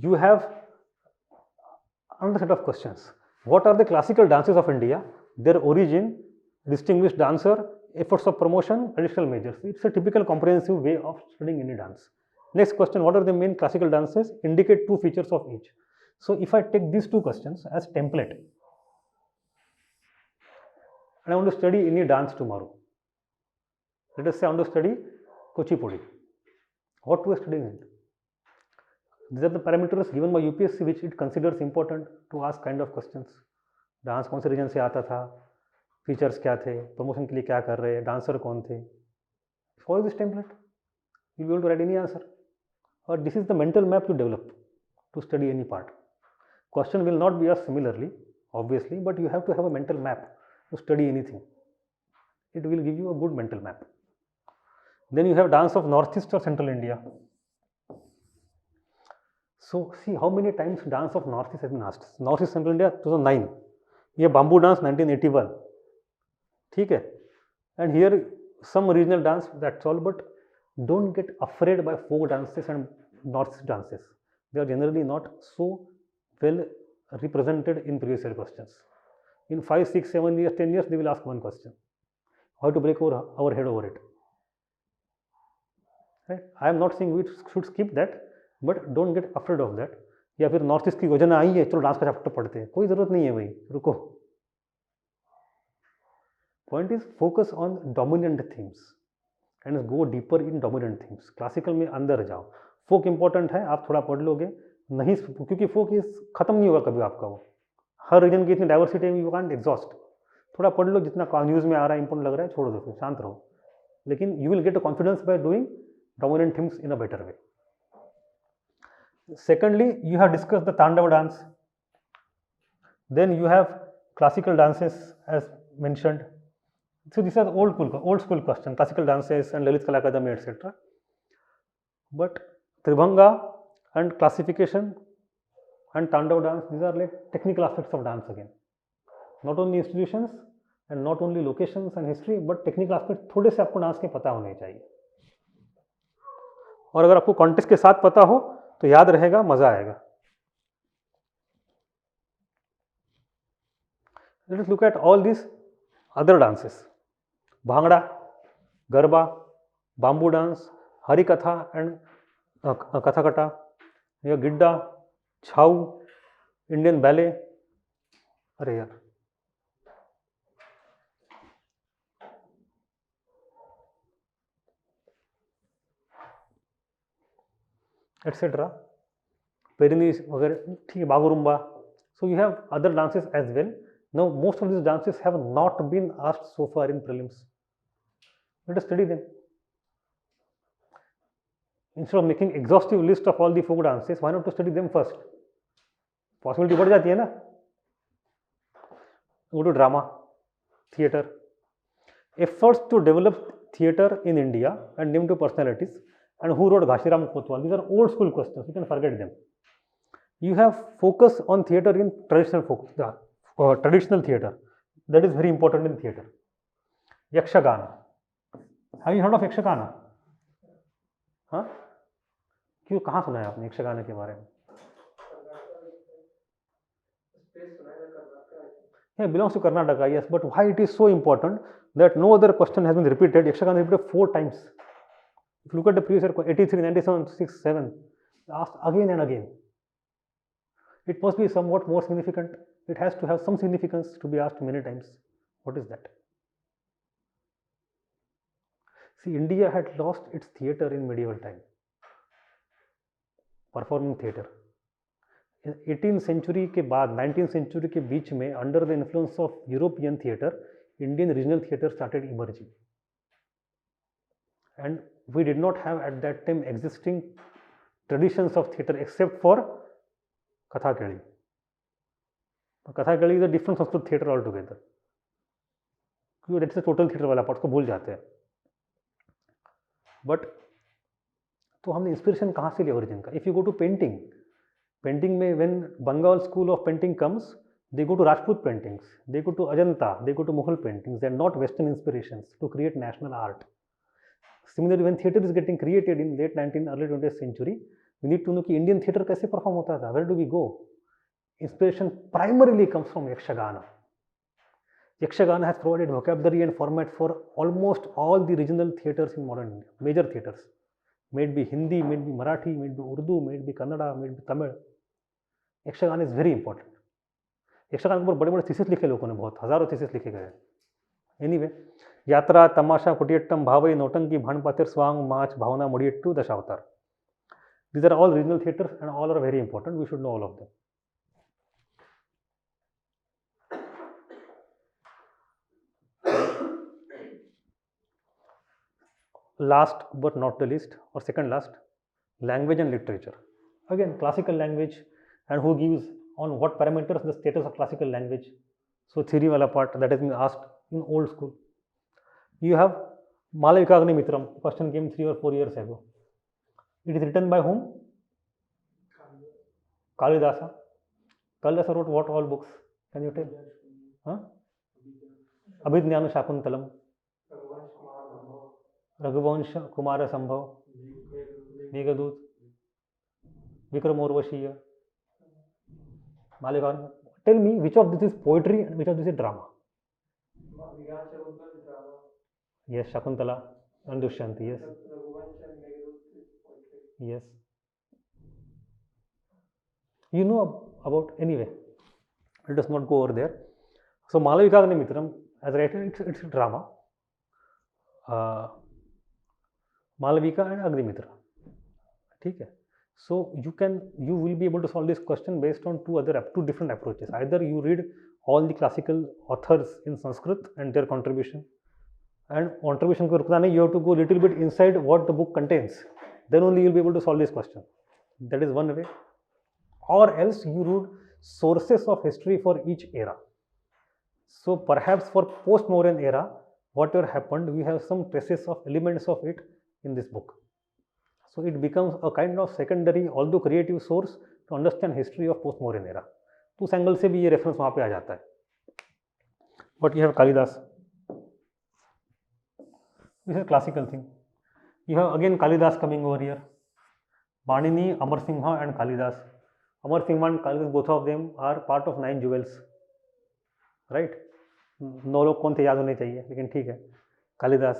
You have another set of questions. What are the classical dances of India? Their origin, distinguished dancer, efforts of promotion, traditional measures. It's a typical comprehensive way of studying any dance. Next question, what are the main classical dances? Indicate 2 features of each. So if I take these 2 questions as template, and I want to study any dance tomorrow, let us say I want to study Kuchipudi. What to study it? These are the parameters given by UPSC which it considers important to ask kind of questions. Dance कौन से reason से आता था, features क्या थे, promotion के लिए क्या कर रहे हैं, डांसर कौन थे. Follow this template, you will to write any answer. और this is the mental map you develop to study any part. Question will not be asked similarly obviously, but you have to have a mental map to study anything. It will give you a good mental map. Then you have dance of north east और central India. So see how many times dance of North East has been asked. North East Central India 2009. ये bamboo dance 1981. ठीक है. And here some regional dance, that's all. But don't get afraid by folk dances and North East dances. They are generally not so well represented in previous year questions. In 5, 6, 7 years, 10 years, they will ask one question: how to break our head over it. Right? I am not saying we should skip that. But don't get afraid of that. या फिर north east की योजना आई है, चलो dance का chapter पढ़ते हैं, कोई जरूरत नहीं है भाई, रुको. Point is focus on dominant themes and go deeper in dominant themes. Classical में अंदर जाओ. फोक इंपॉर्टेंट है, आप थोड़ा पढ़ लोगे नहीं, क्योंकि फोक इज खत्म नहीं होगा कभी आपका. वो हर रीजन की इतनी डाइवर्सिटी है, यू कैंट एग्जॉस्ट. थोड़ा पढ़ लो, जितना न्यूज़ में आ रहा है इंपॉर्टेंट लग रहा है छोड़ दो, फिर शांत रहो. लेकिन you will get a confidence by doing dominant themes in a better way. Secondly, you have discussed the Tandava dance. Then you have classical dances as mentioned. So these are the old school questions, classical dances and Lalit Kala Akademi, etc. But Tribhanga and classification and Tandava dance, these are like technical aspects of dance again. Not only institutions and not only locations and history, but technical aspects थोड़े से आपको dance के पता होने चाहिए. और अगर आपको कॉन्टेक्स्ट के साथ पता हो तो याद रहेगा, मजा आएगा. Let us look at all these other dances: Bhangra, Garba, bamboo dance, Hari Katha and कथाकटा, या गिड्डा, छाऊ, इंडियन बैले. अरे यार, etc. Perini वगैरह, ठीक है, Bagurumba. So you have other dances as well. Now most of these dances have not been asked so far in prelims. Let us study them. Instead of making exhaustive list of all the folk dances, why not to study them first? Possibility बढ़ जाती है ना. Go to drama, theatre. Efforts to develop theatre in India and name to personalities, and who wrote Ghanshiram Kotwal. These are old school questions, you can forget them. You have focus on theatre in traditional theatre. That is very important in theatre. Yakshagana. Have you heard of Yakshagana? हाँ, क्यों, कहाँ सुना है आपने यक्षगान के बारे में? Yeah, belongs to Karnataka, yes, but why it is so important that no other question has been repeated? Yakshagana is repeated 4 times. If you look at the previous year, 83, 97, 6, 7, asked again and again. It must be somewhat more significant. It has to have some significance to be asked many times. What is that? See, India had lost its theatre in medieval time, performing theatre. 18th century के बाद 19th century के बीच में, under the influence of European theatre, Indian regional theatre started emerging, and we did not have at that time existing traditions of theatre except for Kathakali. Kathakali is a different Sanskrit theatre altogether. That's a total theatre वाला part को भूल जाते हैं. But तो हमने inspiration कहाँ से लिया ओरिजिन का? If you go to painting, painting में when Bengal school of painting comes, they go to Rajput paintings, they go to Ajanta, they go to Mughal paintings. They are not Western inspirations to create national art. Similarly, when theatre is getting created in late 19th, early 20th century, we need to know कि Indian theatre कैसे perform होता था. Where do we go? Inspiration primarily comes from Yakshagana. Yakshagana has provided vocabulary and format for almost all the regional theatres in modern India, major theatres. May it be Hindi, may it be Marathi, may it be Urdu, may it be Kannada, may it be Tamil. Yakshagana is very important. Yakshagana के ऊपर बड़े बड़े thesis लिखे लोगों ने, बहुत हजारों thesis लिखे गए. एनीवे, यात्रा, तमाशा, कुटियट्टम, भावई, नौटंकी, भानपातिर, स्वांग, माच, भावना, मुड़ियट्टू, Dashavatar. These are all regional theatres and all are very important. We should know all of them. Last but not the least, or second last, language and literature. Again, classical language, and who gives on what parameters the status of classical language. So theory wala part that has been asked in old school. You have Malavika Mitram. Question came 3 or 4 years ago. It is written by whom? Kalidasa. Kalidasa wrote what all books? Can you tell? Huh? Abhidnyanu Shakuntalam, Raghuvansh Kumara Sambhav, Meghadoot, Vikram Urvashiya, Malavika. Tell me which of this is poetry and which of this is drama? Yes, Shakuntala and Dushyanti. Yes. Yes. You know about, anyway, let us not go over there. So Malavika Mitram, as I written, it's a drama. Malavika and Agnimitra. Okay. So you will be able to solve this question based on two different approaches. Either you read all the classical authors in Sanskrit and their contribution, and contribution ko rukna nahi, you have to go a little bit inside what the book contains. Then only you will be able to solve this question. That is one way. Or else you read sources of history for each era. So perhaps for post-Mauryan era, whatever happened, we have some traces of elements of it in this book. So it becomes a kind of secondary, although creative source to understand history of post-Mauryan era. तो उस angle से भी ये reference वहाँ पे आ जाता है. But you have Kalidas. This is a classical thing. You have again Kalidas coming over here. Banini, Amarsimha and Kalidas. Amarsimha and Kalidas, both of them are part of 9 jewels. Right? 9 लोग कौन थे याद होने चाहिए, लेकिन ठीक है. Kalidas.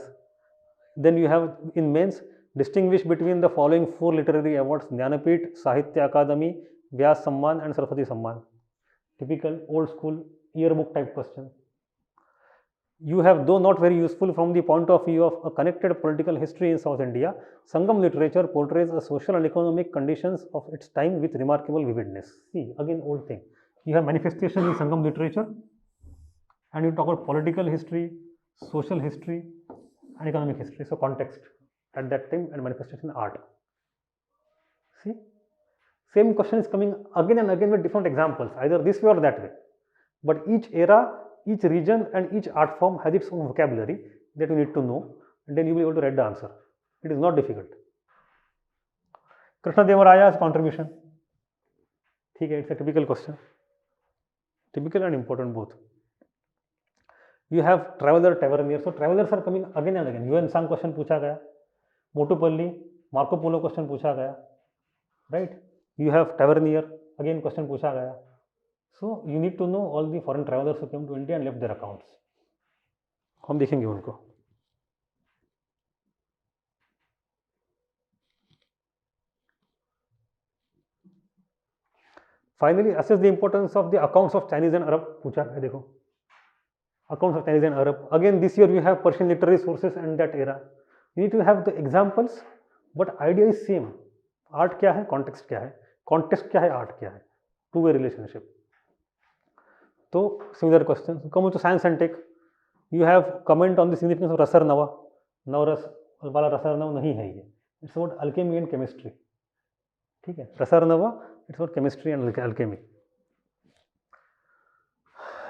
Then you have in mains, distinguish between the following 4 literary awards: Jnanapith, Sahitya Akademi, Vyas Samman and Saraswati Samman. Typical old school yearbook type question. You have, though not very useful from the point of view of a connected political history in South India, Sangam literature portrays the social and economic conditions of its time with remarkable vividness. See, again, old thing. You have manifestation in Sangam literature, and you talk about political history, social history, and economic history. So, context at that time and manifestation art. See, same question is coming again and again with different examples, either this way or that way. But each era, each region, and each art form has its own vocabulary that you need to know, and then you will be able to read the answer. It is not difficult. Krishna Deva Raya's contribution. Okay, it's a typical question. Typical and important both. You have traveler, tavernier. So travelers are coming again and again. Yuan Sang question पूछा गया, Motupalli, Marco Polo question पूछा गया, right? You have tavernier, again question पूछा गया. So you need to know all the foreign travelers who came to India and left their accounts. हम देखेंगे उनको. Finally, assess the importance of the accounts of Chinese and Arab. पूछा है देखो. Accounts of Chinese and Arab. Again, this year we have Persian literary sources and that era. You need to have the examples, but idea is same. Art क्या है, context क्या है, context क्या है, art क्या है, two-way relationship. So similar question. Come to science and tech. You have comment on the significance of Rasar Nawa. Navras वाला Rasar Nawa नहीं है ये. It's about alchemy and chemistry. ठीक है. Rasar Nawa, it's about chemistry and alchemy.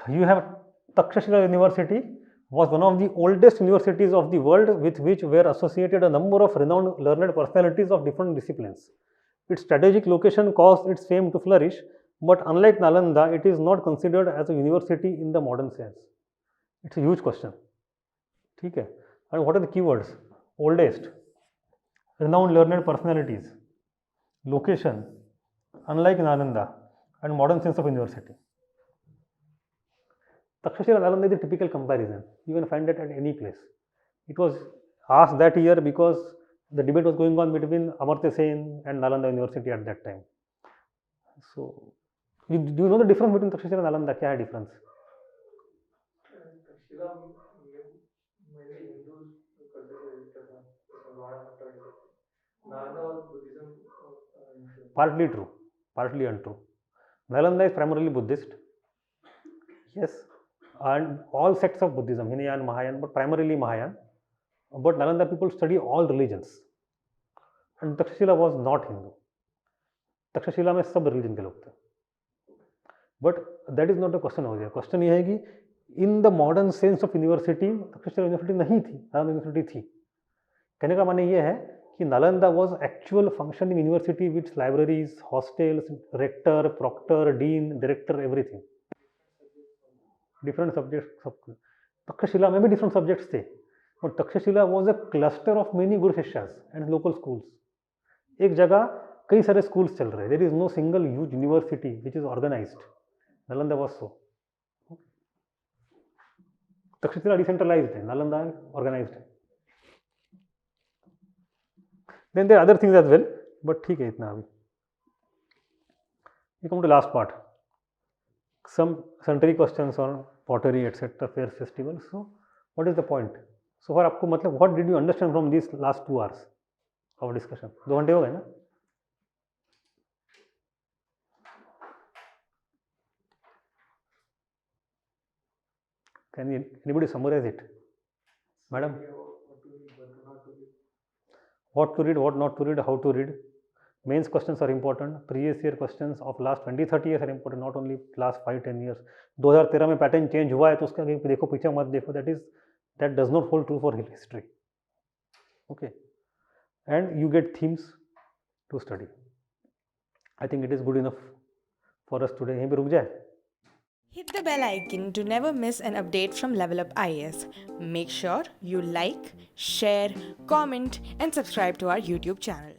You have Takshashila University was one of the oldest universities of the world with which were associated a number of renowned learned personalities of different disciplines. Its strategic location caused its fame to flourish, but unlike Nalanda, it is not considered as a university in the modern sense. It's a huge question. Okay. And what are the keywords? Oldest, renowned learned personalities, location, unlike Nalanda, and modern sense of university. Takshashila Nalanda is a typical comparison. You can find it at any place. It was asked that year because the debate was going on between Amartya Sen and Nalanda University at that time. So, do you know the difference between Takshashila and Nalanda? क्या है difference? Takshashila mainly Hindus करते थे Nalanda was Buddhism. Partly true, partly untrue. Nalanda is primarily Buddhist. Yes, and all sects of Buddhism, Hinayan, Mahayan, but primarily Mahayan. But Nalanda people study all religions. And Takshashila was not Hindu. Takshashila में सब religion के लोग थे. But that is not the question हो गया. Question ये है कि in the modern sense of university, Takshashila university नहीं थी, Nalanda university थी. कहने का माने ये है कि Nalanda was actual functioning university with libraries, hostels, rector, proctor, dean, director, everything. Different subjects. Takshashila में भी different subjects थे. But Takshashila was a cluster of many Guru Shishyas and local schools. एक जगह कई सारे schools चल रहे. There is no single huge university which is organized. Nalanda was so. Takshashila decentralized है, Nalanda organized है. Then there are other things as well, but ठीक है इतना अभी. We come to last part. Some sundry questions on pottery, etc., fairs, festivals. So, what is the point? So far आपको मतलब what did you understand from these last 2 hours of discussion? 2 घंटे हो गए ना? Can anybody summarize it? Madam? What to read, what not to read, how to read. Mains questions are important. Previous year questions of last 20-30 years are important, not only last 5-10 years. 2013 में pattern change हुआ है तो उसका देखो पीछे मत देखो. That does not hold true for history. Okay, and you get themes to study. I think it is good enough for us today. यहीं पे रुक जाए. Hit the bell icon to never miss an update from Level Up IAS. Make sure you like, share, comment, and subscribe to our YouTube channel.